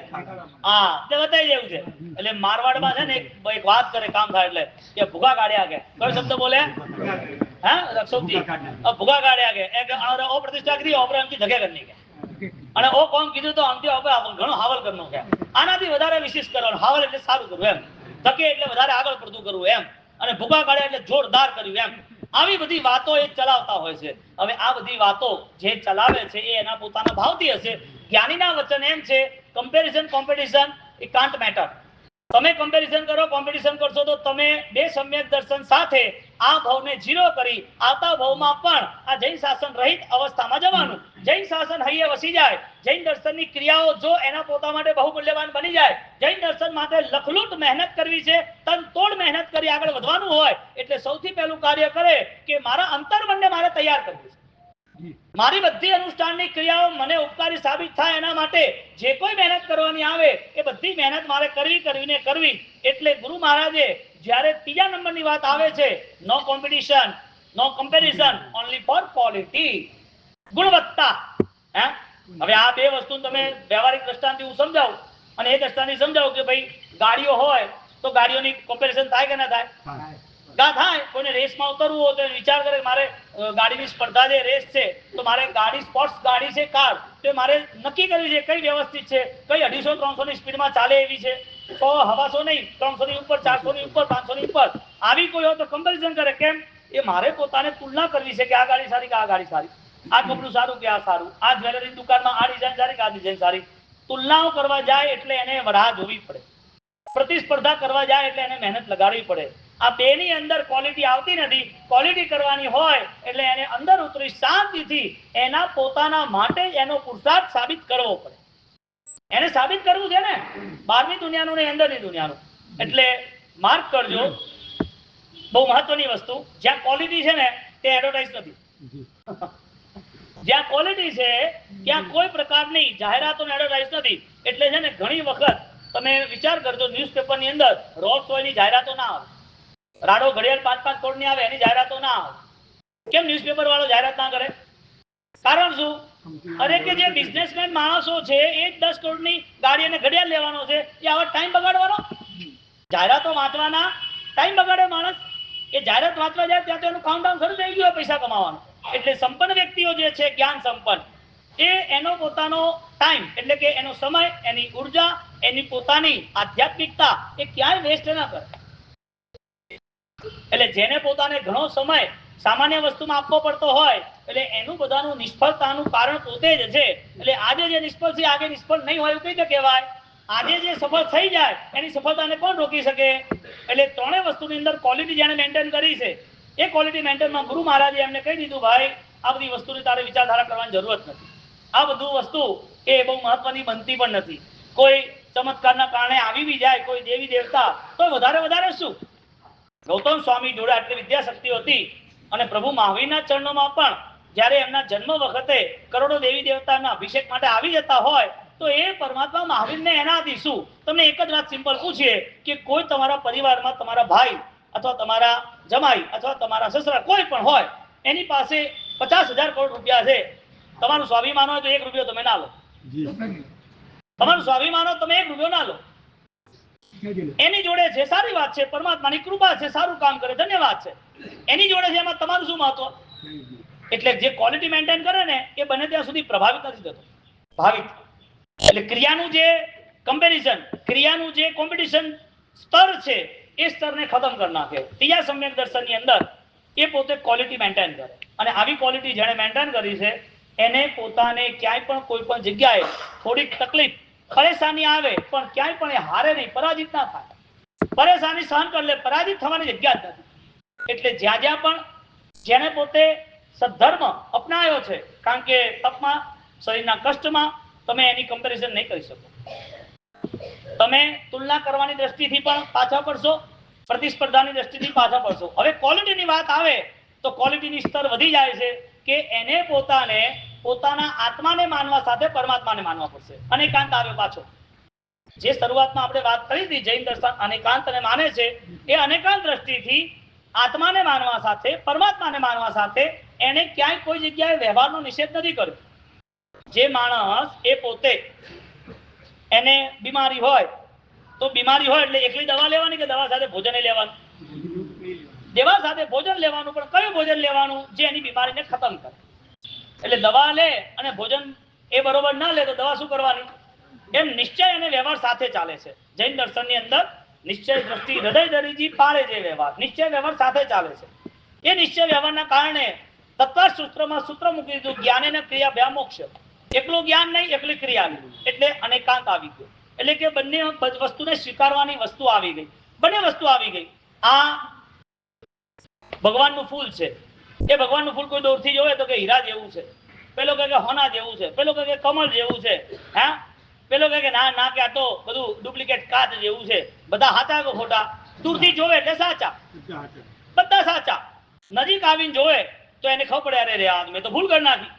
હા, તે બતાવી દેવું છે. એટલે મારવાડમાં છે ને એક વાત કરે કામ થાય એટલે કે ભૂગા કાઢ્યા કે કયો શબ્દ બોલે? હા, રક્ષોજી ભૂગા કાઢ્યા કે એક ઓ પ્રતિષ્ઠા કરી ઓપરે અંકી ધગે કરની કે, અને ઓ કોમ કીધું તો અંકી ઓપરે ઘણો હાવલ કરનો કે. આનાથી વધારે વિશેષ કરવાનું, હાવલ એટલે સારું કરવું એમ, ધકે એટલે વધારે આગળ પડતું કરવું એમ, અને ભૂગા કાઢ્યા એટલે જોરદાર કર્યું એમ. આવી બધી વાતો એ ચલાવતા હોય છે. હવે આ બધી વાતો જે ચલાવે છે એ એના પોતાના ભાવથી હશે. જ્ઞાનીના વચન એમ છે, comparison competition A can't matter. તમે કમ્પેરિઝન કરો, કોમ્પિટિશન કરશો તો તમે બે સમ્યક દર્શન સાથે આ ભાવને ઝીરો કરી આવતા ભાવમાં પણ આ જૈન શાસન રહિત અવસ્થામાં જવાનું. જૈન શાસન હૈયે વસી જાય, જૈન દર્શનની ક્રિયાઓ જો એના પોતા માટે બહુ મૂલ્યવાન બની જાય, જૈન દર્શન માટે લખલૂટ મહેનત કરવી છે, તનતોડ મહેનત કરી આગળ વધવાનું હોય, એટલે સૌથી પહેલું કાર્ય કરે કે મારા અંતર્મનને મારે તૈયાર કરવું છે. મારી બધી અનુષ્ઠાનની ક્રિયાઓ મને ઉપકારી સાબિત થાય એના માટે જે કોઈ મહેનત કરવાની આવે એ બધી મહેનત મારે કરવી. એટલે ગુરુ મહારાજે જ્યારે ત્રીજા નંબરની વાત આવે છે, no competition no comparison only for quality, ગુણવત્તા. હવે આ બે વસ્તુ તમે વ્યવહારિક દ્રષ્ટાંતથી હું સમજાવું, અને એ દ્રષ્ટાંતથી સમજાવું કે ભાઈ ગાડીઓ હોય તો ગાડીઓની કમ્પેરિઝન થાય કે ના થાય? થાય. કોઈને રેસમાં ઉતરવું હોય તો વિચાર કરે મારે ગાડીની સ્પર્ધા છે, રેસ છે, તો મારે ગાડી સ્પોર્ટ્સ ગાડી છે, કાર, તો મારે નક્કી કરવી છે કઈ વ્યવસ્થિત છે, કઈ 250-300 ની સ્પીડમાં ચાલે એવી છે, 100-150 નહીં, 300 ની ઉપર, 400 ની ઉપર, 500 ની ઉપર, આવી કોઈ હોય તો કમ્પેરિઝન કરે. કેમ? એ મારે પોતાને તુલના કરવી છે કે આ ગાડી સારી કે આ ગાડી સારી, આ કપડું સારું કે આ સારું, આ જ્વેલરી દુકાનમાં આ ડિઝાઇન સારી કે આ ડિઝાઇન સારી. તુલનાઓ કરવા જાય એટલે એને વરાહ જોવી પડે, પ્રતિસ્પર્ધા કરવા જાય એટલે એને મહેનત લગાડવી પડે. આ બેની અંદર ક્વોલિટી આવતી નથી. ક્વોલિટી કરવાની હોય એટલે એને અંદર ઉતરી શાંતિથી એના પોતાના માટે એનો પુરુષાર્થ સાબિત કરવો પડે. એને સાબિત કરવું છે ને, બહારની દુનિયાનું ને અંદરની દુનિયાનું. એટલે માર્ક કરજો, બહુ મહત્વની વસ્તુ, જ્યાં ક્વોલિટી છે ને તે એડવર્ટાઇઝ નથી. જ્યાં ક્વોલિટી છે ત્યાં કોઈ પ્રકારની જાહેરાતોને એડવર્ટાઇઝ નથી. એટલે છે ને ઘણી વખત તમે વિચાર કરજો, ન્યૂઝપેપરની અંદર રોલ્સ રોયની જાહેરાતો ના આવે, રાડો ઘડિયાળ 5-5 કરોડની આવે એની જાહેરાતો ના આવે. કેમ ન્યૂઝપેપર વાળો જાહેરાત ના કરે? કારણ શું? અરે કે જે બિઝનેસમેન માણસો છે એ 10 કરોડની ગાડી અને ઘડિયાળ લેવાનો છે, એ આવા ટાઈમ બગાડવાનો? જાહેરાતો વાંચવાના ટાઈમ બગાડે માણસ. એ જાહેરાત વાંચવા જાય ત્યાં તો એનું કાઉન્ટડાઉન શરૂ થઈ ગયું પૈસા કમાવાનું. એટલે સંપન્ન વ્યક્તિઓ જે છે, જ્ઞાન સંપન્ન, એ એનો પોતાનો ટાઈમ એટલે કે એનો સમય, એની ઉર્જા, એની પોતાની આધ્યાત્મિકતા એ ક્યાંય વેસ્ટ ના કરે. એટલે જેને પોતાને ઘણો સમય સામાન્ય વસ્તુમાં આપવો પડતો હોય એટલે એનું બધાનું નિષ્ફળતાનું કારણ પોતે જ છે. એટલે આજે જે નિષ્ફળ છે આગે નિષ્ફળ નહીં હોય એવું કઈ રીતે કહેવાય? આજે જે સફળ થઈ જાય એની સફળતાને કોણ રોકી શકે? એટલે ત્રણેય વસ્તુની અંદર ક્વોલિટી જેને મેન્ટેન કરી છે એ ક્વોલિટી મેન્ટેનમાં ગુરુ મહારાજે એમને કહી દીધું, ભાઈ આ બધી વસ્તુની તારે વિચારધારા કરવાની જરૂરત નથી. આ બધું વસ્તુ એ બહુ મહત્વની બનતી પણ નથી. કોઈ ચમત્કારના કારણે આવી બી જાય કોઈ દેવી દેવતા તો વધારે શું? ગૌતમ સ્વામી જોડે આટલી વિદ્યાશક્તિ હતી, અને પ્રભુ મહાવીરના ચરણોમાં પણ જ્યારે એમના જન્મ વખતે કરોડો દેવી દેવતાના અભિષેક માટે આવી જતા હોય તો એ પરમાત્મા મહાવીરને એનાથી શું? તમને એક જ વાત સિમ્પલ પૂછીએ કે કોઈ તમારા પરિવારમાં તમારા ભાઈ અથવા તમારા જમાઈ અથવા તમારા સસરા કોઈ પણ હોય, એની પાસે 50,000 કરોડ રૂપિયા છે, તમારું સ્વાભિમાન હોય તો 1 રૂપિયો તમે ના લો. તમારું સ્વાભિમાન હોય તમે 1 રૂપિયો ના લો. એની જોડે છે, સારી વાત છે, પરમાત્માની કૃપા છે, સારું કામ કરે, ધન્યવાદ છે. એની જોડે છે, એમાં તમારું શું મહત્વ? એટલે જે ક્વોલિટી મેન્ટેન કરે ને એ બને ત્યાં સુધી પ્રભાવિત નથી થતો, ભાવિત. એટલે ક્રિયાનું જે કમ્પેરિઝન, ક્રિયાનું જે કોમ્પિટિશન સ્તર છે એ સ્તરને ખતમ કરી નાખે. ત્રીજા સમ્યક દર્શનની અંદર એ પોતે ક્વોલિટી મેન્ટેન કરે, અને આવી ક્વોલિટી જેણે મેન્ટેન કરી છે એને પોતાને ક્યાંય પણ કોઈ પણ જગ્યાએ થોડીક તકલીફ પરેશાની આવે પણ ક્યાંય પણ એ હારે નહીં, પરાજિત ના થાય. પરેશાની સહન કરી લે, પરાજિત થવાની જગ્યા જ નથી. એટલે જ્યાં જ્યાં પણ જેને પોતે સદ્ધર્મ અપનાવ્યો છે, કારણ કે તપમાં, શરીરના કષ્ટમાં તમે એની કમ્પેરિઝન નહીં કરી શકો. તમે તુલના કરવાની દ્રષ્ટિથી પણ પાછા પડશો, પ્રતિસ્પર્ધાની દ્રષ્ટિથી પાછા પડશો. હવે ક્વોલિટીની વાત આવે તો ક્વોલિટીની સ્તર વધી જાય છે કે એને પોતાને પોતાના આત્માને માનવા સાથે પરમાત્માને માનવા પડશે. અનેકાંત આવ્યો પાછો. જે શરૂઆતમાં આપણે વાત કરી હતી, જૈન દર્શન અનેકાંતને માને છે, એ અનેકાંત દ્રષ્ટિથી આત્માને માનવા સાથે પરમાત્માને માનવા સાથે એને ક્યાંય કોઈ જગ્યાએ વ્યવહારનો નિષેધ નથી કર્યો. જે માણસ એ પોતે એને બીમારી હોય તો બીમારી હોય એટલે એકલી દવા લેવાની કે દવા સાથે ભોજન લેવાનું? દવા સાથે ભોજન લેવાનું, પણ કયું ભોજન લેવાનું? જે એની બીમારીને ખતમ કરે. એટલે દવા લે અને ભોજન એ બરોબર ના લે તો દવા શું કરવાની? એમ નિશ્ચય અને વ્યવહાર સાથે ચાલે છે. જૈન દર્શનની અંદર નિશ્ચય દ્રષ્ટિ હૃદય દરીજી પાળે જે વ્યવહાર, નિશ્ચય વ્યવહાર સાથે ચાલે છે. એ નિશ્ચય વ્યવહારના કારણે તત્વ સૂત્રમાં સૂત્ર મૂકી દીધું, જ્ઞાન અને ક્રિયા બે મોક્ષ. એકલું જ્ઞાન નહીં, એકલી ક્રિયા નહીં. એટલે અનેકાંત આવી ગયો. એટલે કે બંને વસ્તુને સ્વીકારવાની વસ્તુ આવી ગઈ, બંને વસ્તુ આવી ગઈ. આ ભગવાનનું ફૂલ છે, એ ભગવાનનું ફૂલ કોઈ દૂરથી જોવે તો કે હીરા જેવું છે, પેલો કહે કે હોના જેવું છે, પેલો કહે કે કમળ જેવું છે, હા, પેલો કહે કે ના ના, કે આ તો બધું ડુપ્લિકેટ કાચ જેવું છે. બધા સાચા કે ખોટા? દૂરથી જોવે એટલે સાચા, બધા સાચા. નજીક આવીને જોવે તો એને ખબર પડે, અરે રે આ મેં તો ભૂલ કરી નાખી.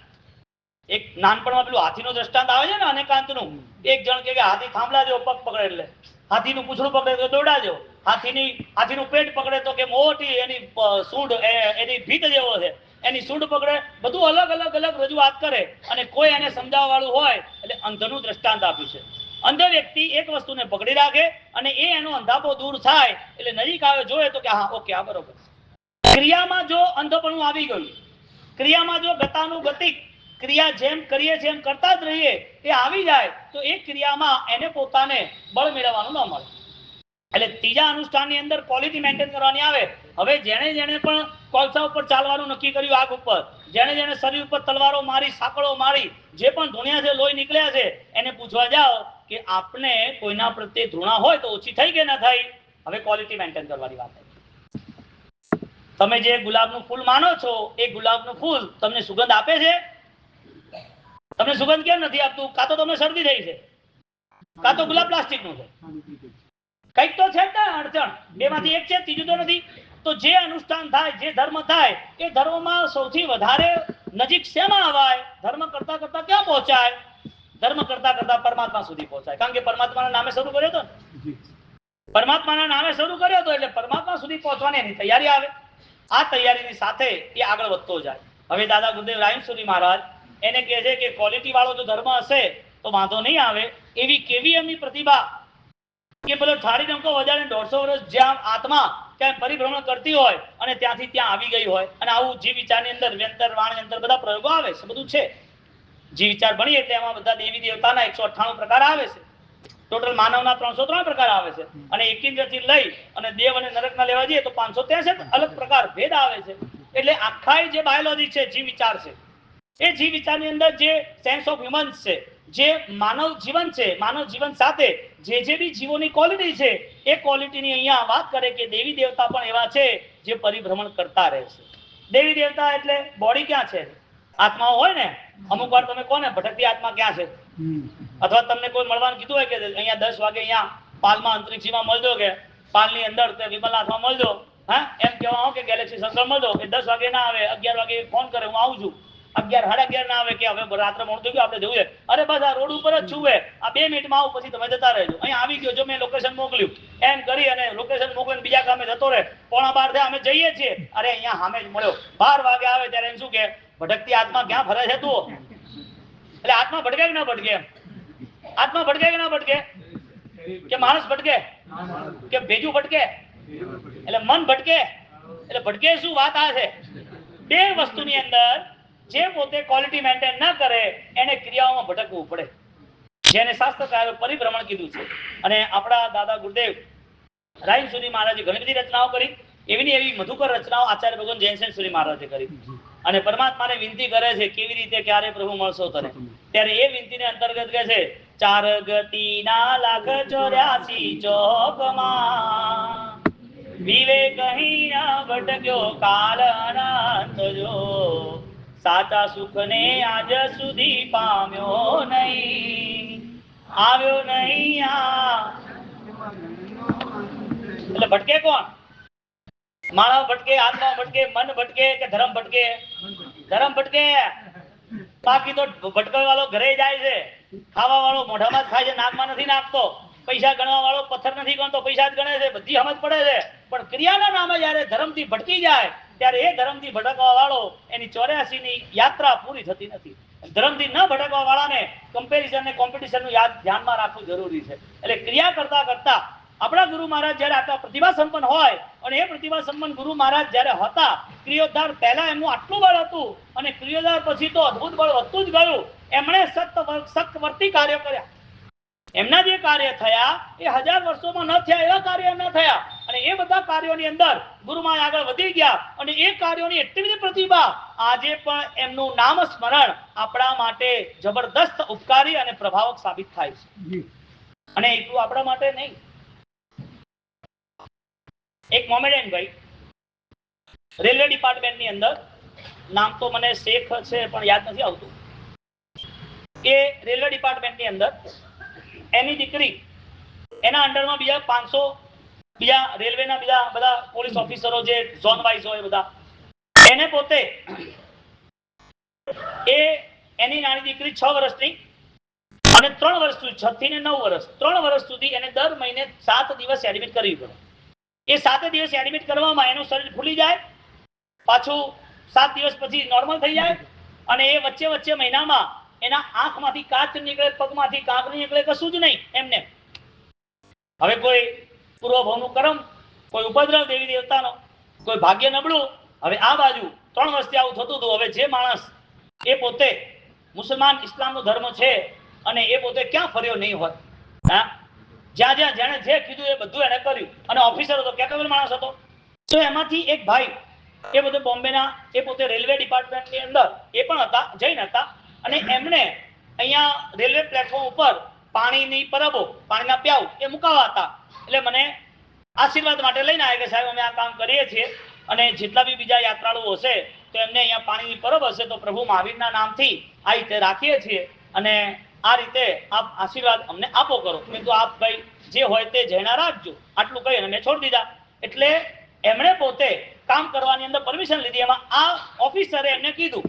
એક નાનપણમાં પેલું હાથીનો દ્રષ્ટાંત આવે છે ને અનેકાંતનું. એક જણ કે હાથી થાંભલા જેવો પગ પકડે એટલે હાથીનું પૂંછડું પકડે તો દોડા જેવો, હાથીનું પેટ પકડે તો કે મોટી એની સૂંઢ, એની ભીત જેવો છે, એની સૂંઢ પકડે. બધું અલગ અલગ અલગ રજૂઆત કરે, અને કોઈ એને સમજાવવા વાળું હોય એટલે અંધનું દ્રષ્ટાંત આપ્યું છે. અંધ વ્યક્તિ એક વસ્તુને પકડી રાખે અને એ એનો અંધાપો દૂર થાય એટલે નજીક આવે, જોવે તો કે હા ઓકે આ બરોબર. ક્રિયામાં જો અંધપણું આવી ગયું, ક્રિયામાં જો ગતાનું ગતિક ક્રિયા જેમ કરીએ જેમ કરતા જ રહીએ એ આવી જાય તો એ ક્રિયામાં એને પોતાને બળ મેળવવાનું ન મળે. એટલે ત્રીજા અનુષ્ઠાનની અંદર ક્વોલિટી મેન્ટેન કરવાની આવે. હવે જેણે જેણે પણ કોલસા ઉપર ચાલવાનું નક્કી કર્યું, આગ ઉપર, જેણે જેણે શરીર ઉપર તલવારો મારી, સાંકળો મારી, જે પણ ધૂણ્યા છે, લોહી નીકળ્યા છે, એને પૂછવા જાઓ કે આપને કોઈના પ્રત્યે ધૃણા હોય તો ઓછી થઈ કે ના થઈ? હવે ક્વોલિટી મેન્ટેન કરવાની વાત. તમે જે ગુલાબનું ફૂલ માનો છો એ ગુલાબનું ફૂલ તમને સુગંધ આપે છે? તમને સુગંધ કેમ નથી આપતું? કાં તો તમને શરદી થઈ છે, કાં તો ગુલાબ પ્લાસ્ટિક નું છે, કઈક તો છે ને અડચણ. બેમાંથી એક છે, ત્રીજું તો નથી. તો જે અનુષ્ઠાન થાય, જે ધર્મ થાય, એ ધર્મમાં સૌથી વધારે નજીક શેમાં આવાય? ધર્મ કરતા કરતા ક્યાં પહોંચાય? ધર્મ કરતા કરતા પરમાત્મા સુધી પહોંચાય. કારણ કે પરમાત્માના નામે શરૂ કર્યો હતો ને, પરમાત્માના નામે શરૂ કર્યો હતો એટલે પરમાત્મા સુધી પહોંચવાની એની તૈયારી આવે. આ તૈયારીની સાથે એ આગળ વધતો જાય. હવે દાદા ગુરુદેવ રાયમસુરી મહારાજ એને કહે છે કે ક્વોલિટી વાળો જો ધર્મ હશે તો વાંધો નહીં આવે. એવી કેવી એમની પ્રતિભા કે પેલો થાળી ડંકો વજાડીને 150 વર્ષ જ્યાં આત્મા ત્યાં પરિભ્રમણ કરતી હોય અને ત્યાંથી ત્યાં આવી ગઈ હોય. અને આવું જીવ વિચારની અંદર વ્યંતર વાણ અંતર બધા પ્રયોગો આવે છે, બધું છે. જીવ વિચાર ભણીએ એટલે એમાં બધા દેવી દેવતાના 198 પ્રકાર આવે છે. ટોટલ માનવના 303 પ્રકાર આવે છે. અને એકી લઈ અને દેવ અને નરકના લેવા જઈએ તો 563 અલગ પ્રકાર ભેદ આવે છે. એટલે આખા જે બાયોલોજી છે, જીવ વિચાર છે, એ જીવ વિચારની અંદર જે સેન્સ ઓફ હ્યુમન્સ છે, જે માનવ જીવન છે, માનવ જીવન સાથે જે બી જીવોની ક્વોલિટી છે, એ ક્વોલિટીની અહીંયા વાત કરે કે દેવી દેવતા પણ એવા છે જે પરિભ્રમણ કરતા રહે છે. દેવી દેવતા એટલે બોડી ક્યાં છે? આત્માઓ હોય ને, અમુક વાર તમે કોને ભટકતી આત્મા ક્યાં છે? અથવા તમને કોઈ મળવાનું કીધું હોય કે અહીંયા 10 વાગે અહીંયા પાલમાં અંતરિક્ષમાં મળજો, કે પાલની અંદર કે વિમલનાથમાં મળજો, હા, એમ કહેવા કે ગેલેક્સી સર્કલ મળજો. એ 10 વાગે ના આવે, 11 વાગે ફોન કરે હું આવું છું. 11 સાડા 11 ના આવે કે હવે રાત્રે મોડું થઈ ગયું આપણે જવું છે. અરે બસ આ રોડ ઉપર જ છું, આ 2 મિનિટમાં આવું, પછી તમે જતા રહેજો. અહીંયા આવી ગયો, જો મેં લોકેશન મોકલ્યું, એમ કરી અને લોકેશન મોકલીને બીજા કામે જતો રહે. 11:15 થયા, અમે જઈએ છીએ, અરે અહીંયા સામે જ મળ્યો. 12 વાગે આવે ત્યારે એમ શું કે ભટકતી આત્મા ક્યાં ફરે છે તું? એટલે આત્મા ભટકે કે ના ભટકે? આત્મા ભટકે કે ના ભટકે? કે માણસ ભટકે? કે ભેજું ભટકે? એટલે મન ભટકે? એટલે ભટકે શું વાત આ છે? બે વસ્તુની અંદર જે પોતે ક્વોલિટી મેન્ટેન ન કરે એને ક્રિયાઓમાં ભટકવું પડે. જેને શાસ્ત્રકારો પરિભ્રમણ કીધું છે. અને આપણા દાદા ગુરુદેવ રાયસુરી મહારાજે ઘણી બધી રચનાઓ કરી. એવી એવી મધુકર રચનાઓ આચાર્ય ભગવાન જૈનસેનસુરી મહારાજે કરી. અને પરમાત્માને વિનંતી કરે છે કેવી રીતે ક્યારે પ્રભુ મળશો તને. ત્યારે એ વિનંતીને અંતર્ગત કહે છે, ચાર ગતિના લાખ 84 ચોકમાં વિવેક ભટક્યો કાલ અનંત જો, સાચા સુખને આજ સુધી પામ્યો નહીં, આવ્યો નહીં એટલે ભટકે કોણ? માનવ ભટકે, આત્મા ભટકે, મન ભટકે કે ધર્મ ભટકે? ધર્મ ભટકે. બાકી તો ભટકવા વાળો ઘરે જાય છે, ખાવા વાળો મોઢામાં જ ખાય છે, નાકમાં નથી નાખતો. પૈસા ગણવા વાળો પથ્થર નથી ગણતો, પૈસા જ ગણે છે. બધી સમજ પડે છે. પણ ક્રિયાના નામે જયારે ધર્મથી ભટકી જાય ત્યારે એ ધર્મથી ભટકવા વાળો એની 84 ની યાત્રા પૂરી થતી નથી. ધર્મથી ન ભટકવા વાળાને કમ્પેરિઝન ને કોમ્પિટિશન નું ધ્યાનમાં રાખવું જરૂરી છે. એટલે ક્રિયા કરતા કરતા આપણા ગુરુ મહારાજ જયારે આટલા પ્રતિભા સંપન્ન હોય, અને એ પ્રતિભા સંપન્ન ગુરુ મહારાજ જયારે હતા, ક્રિયોદ્ધાર પહેલા એમનું આટલું બળ હતું અને ક્રિયોદ્ધાર પછી તો અદભુત બળ વધતું જ ગયું. એમણે સત્વર્તી કાર્ય કર્યા. એમના જે કાર્ય થયા એ 1000 વર્ષોમાં ન થયા એવા કાર્ય ન થયા. અને એ બધા કાર્યોની અંદર ગુરુ મહારાજ આગળ વધી ગયા. અને એ કાર્યોની એટલી બધી પ્રતિભા, આજે પણ એમનું નામ સ્મરણ આપણા માટે જબરદસ્ત ઉપકારી અને પ્રભાવક સાબિત થાય છે. અને એટલું આપણા માટે નહીં. એક મોમેડિયન ભાઈ રેલવે ડિપાર્ટમેન્ટની અંદર, નામ તો મને શેખ છે પણ યાદ નથી આવતું, એ રેલવે ડિપાર્ટમેન્ટની અંદર એની દીકરી, એના અંડરમાં બીજા 500 બીજા રેલવેના બીજા બધા પોલીસ ઓફિસરો જે ઝોન વાઇઝ હોય બધા, એને પોતે એની નાની દીકરી 6 વર્ષની અને 3 વર્ષ સુધી, 6 થી 9 વર્ષ, 3 વર્ષ સુધી એને દર મહિને 7 દિવસ એડમિટ કરવી પડે. એ 7 દિવસ એડમિટ કરવામાં એનું શરીર ફૂલી જાય, પાછું 7 દિવસ પછી નોર્મલ થઈ જાય. અને એ વચ્ચે વચ્ચે મહિનામાં એના આંખમાંથી કાચ નીકળે, પગમાંથી કાંક નીકળે, કશું જ નહીં એમને. હવે કોઈ પૂર્વભાવનું કર્મ, કોઈ ઉપદ્રવ દેવી દેવતાનો, કોઈ ભાગ્ય નબળું. હવે આ બાજુ 3 વર્ષથી આવું થતું હતું. હવે જે માણસ એ પોતે મુસલમાન ઇસ્લામનો ધર્મ છે અને એ પોતે ક્યાં ફર્યો નહીં હોય, હા, જ્યાં જ્યાં જેણે જે કીધું એ બધું એને કર્યું. અને ઓફિસર હતો, કેપેબલ માણસ હતો. તો એમાંથી એક ભાઈ, એ પોતે બોમ્બેના, એ પોતે રેલવે ડિપાર્ટમેન્ટની અંદર એ પણ હતા, જૈન હતા. અને એમને અહીંયા રેલવે પ્લેટફોર્મ ઉપર પાણીની પરબો, પાણીના પ્યાઉ એ મુકાવા હતા. એટલે મને આશીર્વાદ માટે લઈને આવ્યા કે સાહેબ અમે આ કામ કરીએ છીએ અને જેટલા બી બીજા યાત્રાળુઓ હશે તો એમને અહીંયા પાણીની પરબ હશે તો પ્રભુ મહાવીરના નામથી આ રીતે રાખીએ છીએ અને આ રીતે આપ આશીર્વાદ અમને આપો કરો. મેં તો આપ ભાઈ જે હોય તે જણા રાખજો, આટલું કહી અને મેં છોડી દીધા. એટલે એમણે પોતે કામ કરવાની અંદર પરમિશન લીધી. એમાં આ ઓફિસરે એમને કીધું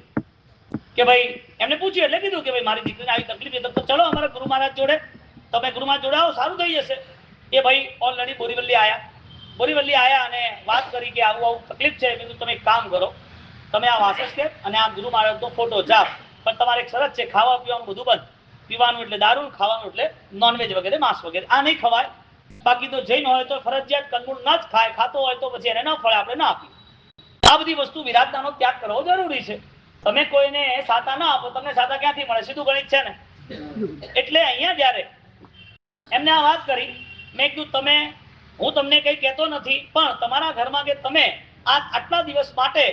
કે ભાઈ, એમને પૂછ્યું એટલે કીધું કે ભાઈ મારી દીકરીને આવી તકલીફ છે તો ચલો અમારા ગુરુ મહારાજ જોડે, તમે ગુરુ મહારાજ જોડે આવો, સારું થઈ જશે. એ ભાઈ ઓલરેડી બોરીવલી આયા અને વાત કરી કે આવું આવું તકલીફ છે. મેં તમે એક કામ કરો, તમે આ વાસસ્કેપ અને આ ગુરુ મહારાજનો ફોટો જાપ, પણ તમારે એક શરત છે, ખાવા પીવાનું બધું બંધ. પીવાનું એટલે દારૂ, ખાવાનું એટલે નોનવેજ વગેરે, માંસ વગેરે આ નહીં ખવાય. બાકી તો જૈન હોય તો ફરજિયાત કંદમૂળ ન જ ખાય, ખાતો હોય તો પછી એને ન ફળે, આપણે ના આપીએ. આ બધી વસ્તુ વિરાટતાનો ત્યાગ કરવો જરૂરી છે. તમે કોઈને સાતા ના આપો, તમને સાતા ક્યાંથી મળે? સીધું ગણિત છે ને. એટલે અહીંયા જયારે એમને આ વાત કરી, મેં કીધું હું તમને કઈ કહેતો નથી, પણ તમારા ઘરમાં કે તમે આટલા દિવસ માટે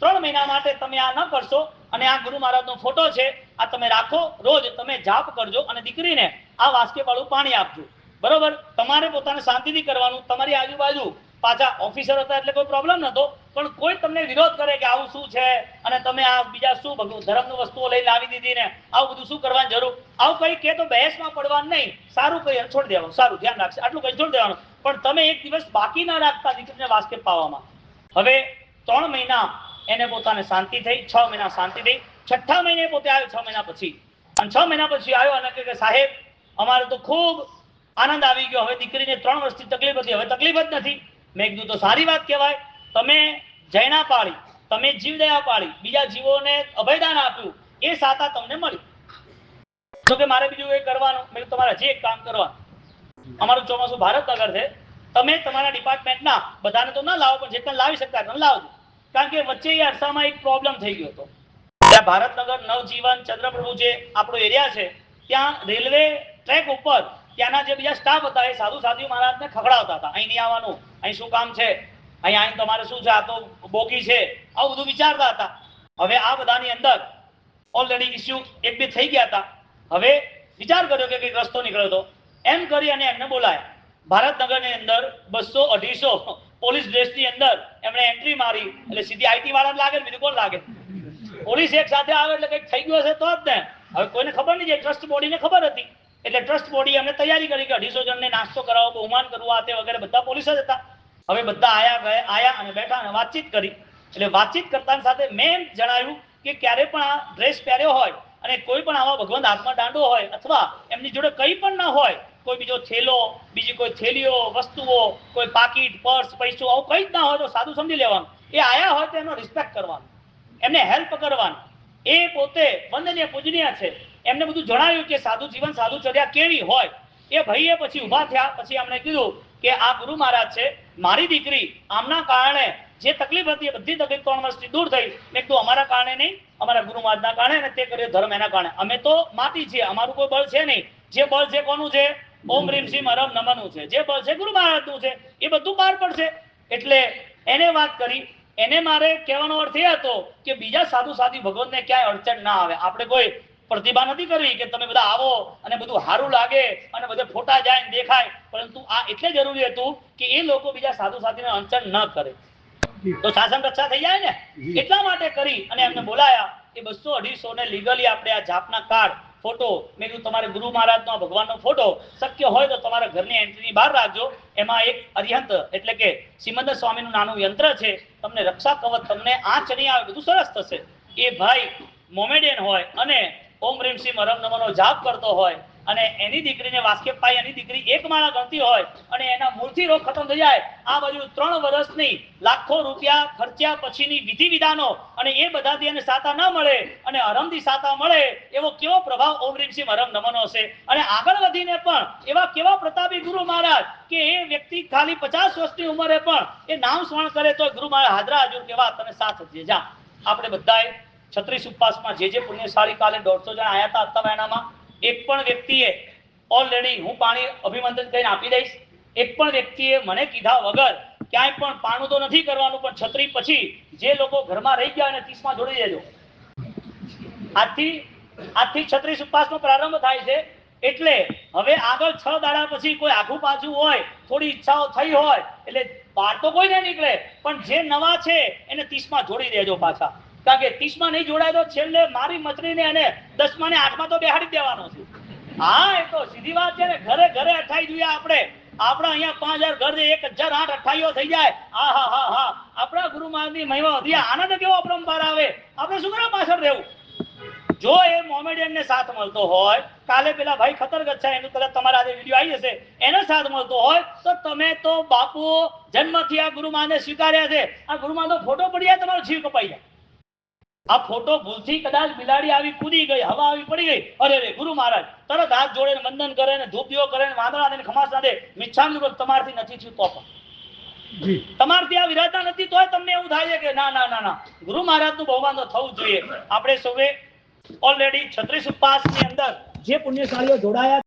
3 મહિના માટે તમે આ ન કરશો અને આ ગુરુ મહારાજનો ફોટો છે આ તમે રાખો, રોજ તમે જાપ કરજો અને દીકરીને આ વાસ્કે વાળું પાણી આપજો. બરોબર? તમારે પોતાને શાંતિથી કરવાનું. તમારી આજુબાજુ પાછા ઓફિસર હતા એટલે કોઈ પ્રોબ્લેમ નતો, પણ કોઈ તમને વિરોધ કરે કે આવું શું છે અને તમે આ બીજા શું ધર્મની વસ્તુઓ લઈને આવી દીધી ને આવું બધું શું કરવાની જરૂર, આવું કઈ કે તો બહેસમાં પડવાનું નહીં. સારું કઈ છોડી દેવાનું, સારું ધ્યાન રાખશે, આટલું કઈ છોડી દેવાનું. પણ તમે એક દિવસ બાકી ના રાખતા દીકરીને વાસ્કે પાવામાં. હવે 3 મહિના એને પોતાને શાંતિ થઈ, 6 મહિના શાંતિ થઈ. 6થા મહિને પોતે આવ્યો 6 મહિના પછી. અને 6 મહિના પછી આવ્યો અને કે સાહેબ અમારે તો ખૂબ આનંદ આવી ગયો, હવે દીકરીને 3 વર્ષથી તકલીફ હતી, હવે તકલીફ જ નથી. મેં કીધું તો સારી વાત કહેવાય. તમે જૈના પાળી, તમે જીવદયા પાળી, બીજા જીવોને અભયદાન આપ્યું, એ સાતા તમને મળી. તો કે મારે બીજું એ કરવાનું. મેં તમારે હજી એક કામ કરવાનું. અમારું ચોમાસું ભારતનગર છે, તમે તમારા ડિપાર્ટમેન્ટના બધાને તો ના લાવો, પણ જેટલા લાવી શકતા તમે લાવજો. કારણ કે વચ્ચે એ અરસામાં એક પ્રોબ્લેમ થઈ ગયો હતો. ત્યાં ભારતનગર, નવજીવન, ચંદ્રપ્રભુ જે આપણો એરિયા છે ત્યાં રેલવે ટ્રેક ઉપર ત્યાંના જે બીજા સ્ટાફ હતા એ સાધુ સાધ્વી મહારાજને ખખડાવતા હતા, અહીં નહીં આવવાનું, અહીં શું કામ છે, અહીં આવીને તમારે શું છે, આ તો બોગી છે, આવું બધું વિચારતા હતા. હવે આ બધાની અંદર ઓલરેડી ઇસ્યુ એક બે થઈ ગયા હતા. હવે વિચાર કર્યો કે કંઈક રસ્તો નીકળ્યો હતો. એમ કરી અને એમને બોલાયા. ભારતનગરની અંદર 200-250 પોલીસ ડ્રેસની અંદર એમણે એન્ટ્રી મારી. એટલે સીધી આઈટી વાળા લાગે ને બીજું કોણ લાગે? પોલીસ એક સાથે આવે એટલે કંઈક થઈ ગયું હશે તો જ ને. હવે કોઈને ખબર નહીં, ટ્રસ્ટ બોડીને ખબર હતી. એટલે ટ્રસ્ટ બોડી એમને તૈયારી કરી કે 250 જણને નાસ્તો કરાવો, બહુમાન કરવું, આ તે વગેરે બધા પોલીસ જ હતા. હવે બધા આયા અને બેઠા અને વાતચીત કરી. એટલે વાતચીત કરતા સાથે મેં એમ જણાવ્યું કે ક્યારે પણ આ ડ્રેસ પહેર્યો હોય અને કોઈ પણ આવા ભગવાન હાથમાં દાંડો હોય અથવા એમની જોડે કંઈ પણ ના હોય, કોઈ બીજો થેલો, બીજી કોઈ થેલીઓ, વસ્તુઓ, કોઈ પાકીટ, પર્સ, પૈસો, આવું કંઈ જ ના હોય તો સાદું સમજી લેવાનું. એ આયા હોય તો એનો રિસ્પેક્ટ કરવાનો, એમને હેલ્પ કરવાની. એ પોતે વંદનીય પૂજનીય છે. એમને બધું જણાવ્યું કે સાધુ જીવન, સાધુચર્યા કેવી હોય. એ ભાઈએ પછી ઊભા થયા. પછી એમણે કીધું કે આ ગુરુ મહારાજ છે, મારી દીકરી આમના કારણે જે તકલીફ હતી એ બધી તકલીફ 3 વર્ષથી દૂર થઈ. મેં કીધું અમારા કારણે નહીં, અમારા ગુરુ મહારાજના કારણે અને તે કર્યો ધર્મ એના કારણે. અમે તો માટી છીએ, અમારું કોઈ બળ છે નહીં. જે બળ છે કોનું છે? ઓમ રીમ સિમ હરમ નમનનું છે. જે બળ છે ગુરુ મહારાજનું છે. એ બધું બહાર પડશે. એટલે એને વાત કરી. એને મારે કહેવાનો અર્થ એ હતો કે બીજા સાધુ સાધ્વી ભગવાનને ક્યાંય અડચણ ના આવે. આપણે કોઈ પ્રતિભા નથી કરવી કે તમે બધા આવો અને બધું સારું લાગે અને બધે ફોટા જાય દેખાય, પરંતુ આ એટલે જરૂરી હતું કે એ લોકો બીજા સાધુ સાધ્વીને અડચણ ન કરે તો શાસન રક્ષા થઈ જાય ને. એટલા માટે કરી અને એમને બોલાયા. એ 200-250 ને લીગલી આપણે આ જાપના કાર્ડ, ફોટો, મેં કીધું તમારે ગુરુ મહારાજનો ભગવાનનો ફોટો શક્ય હોય તો તમારા ઘરની એન્ટ્રીની બહાર રાખજો. એમાં એક અરિહંત એટલે કે સિમંદર સ્વામીનું નાનું યંત્ર છે. તમને રક્ષા કવચ, તમને આંચ નહીં આવે, બધું સરસ થશે. એ ભાઈ મોમેડિયન હોય અને ઓમ રીમ સિમ હરમ નમનો જાપ કરતો હોય અને એની દીકરીને વાસ્કેપાઈ, એની દીકરી એક માળા ગણતી હોય અને એના મૂળથી રોગ ખતમ થઈ જાય. આ બાજુ 3 વર્ષની લાખો રૂપિયા ખર્ચ્યા પછીની વિધિ વિધાનો અને એ બધાથી એને સાતા ન મળે અને હરમથી સાતા મળે, એવો કેવો પ્રભાવ ઓમ રીમ સિમ હરમ નમનો હશે. અને આગળ વધીને પણ એવા કેવા પ્રતાપી ગુરુ મહારાજ કે એ વ્યક્તિ ખાલી 50 વર્ષની ઉંમરે પણ એ નામ સ્મરણ કરે તો ગુરુ મહારાજ હાજરા હાજર કેવા તને સાથ દે. જા આપણે બધાએ 36 ઉપવાસમાં જે પુણ્યશાળી કાલે 150 જણ આયા હતા અત્તવાયણામાં, એક પણ વ્યક્તિએ ઓલરેડી હું પાણી અભિમંત્રણ કરીને આપી દઈશ. એક પણ વ્યક્તિએ મને કીધા વગર ક્યાંય પણ પાણું તો નથી કરવાનું, પણ છત્રી પછી જે લોકો ઘરમાં રહી ગયા અને 30માં જોડી દેજો. આજથી 36 ઉપવાસનો પ્રારંભ થાય છે. એટલે હવે આગળ 6 દાડા પછી કોઈ આખું પાછું હોય, થોડી ઈચ્છાઓ થઈ હોય એટલે બહાર તો કોઈ ના નીકળે, પણ જે નવા છે એને 30માં જોડી દેજો પાછા. કારણ કે 30માં નહીં જોડાય તો છેલ્લે મારી મચરીને અને 10માં ને 8માં તો બેહાડી દેવાનો છે. હા, એ તો સીધી વાત છે ને. ઘરે ઘરે અઠાઈ જોઈએ આપણે. આપણા અહીંયા 5000 ઘર છે, 1008 અઠાઈઓ થઈ જાય. હા. આપણા ગુરુ મહારાજની મહિમા વધી. આનંદ કેવો અપરંપાર આવે. આપણે શું કરવા પાછળ રહેવું? જો એ મોમેડિયનને સાથ મળતો હોય, કાલે પેલા ભાઈ ખતરગત છે એનું કદાચ તમારા આજે વિડીયો આવી જશે, એનો સાથ મળતો હોય તો તમે તો બાપુ જન્મથી આ ગુરુ મહારાજને સ્વીકાર્યા છે. આ ગુરુ મહારાજનો ફોટો પડી જાય તમારો જીવ કપાઈ જાય. આ ફોટો ભૂલથી કદાચ બિલાડી આવી કૂદી ગઈ, હવા આવી પડી ગઈ, અરે ગુરુ મહારાજ તરત હાથ જોડે વંદન કરે ને ધૂપ દીવો કરે ને વાંદરા દે ખમાસ ના દે. મિચ્છામી તમારથી નથી થયું તો પણ તમારથી આ વિરાજતા નથી તોય તમને એવું થાય છે કે ના ગુરુ મહારાજનું બહુમાન તો થવું જોઈએ. આપણે સૌએ ઓલરેડી 36 ઉપવાસની અંદર જે પુણ્યશાળીઓ જોડાયા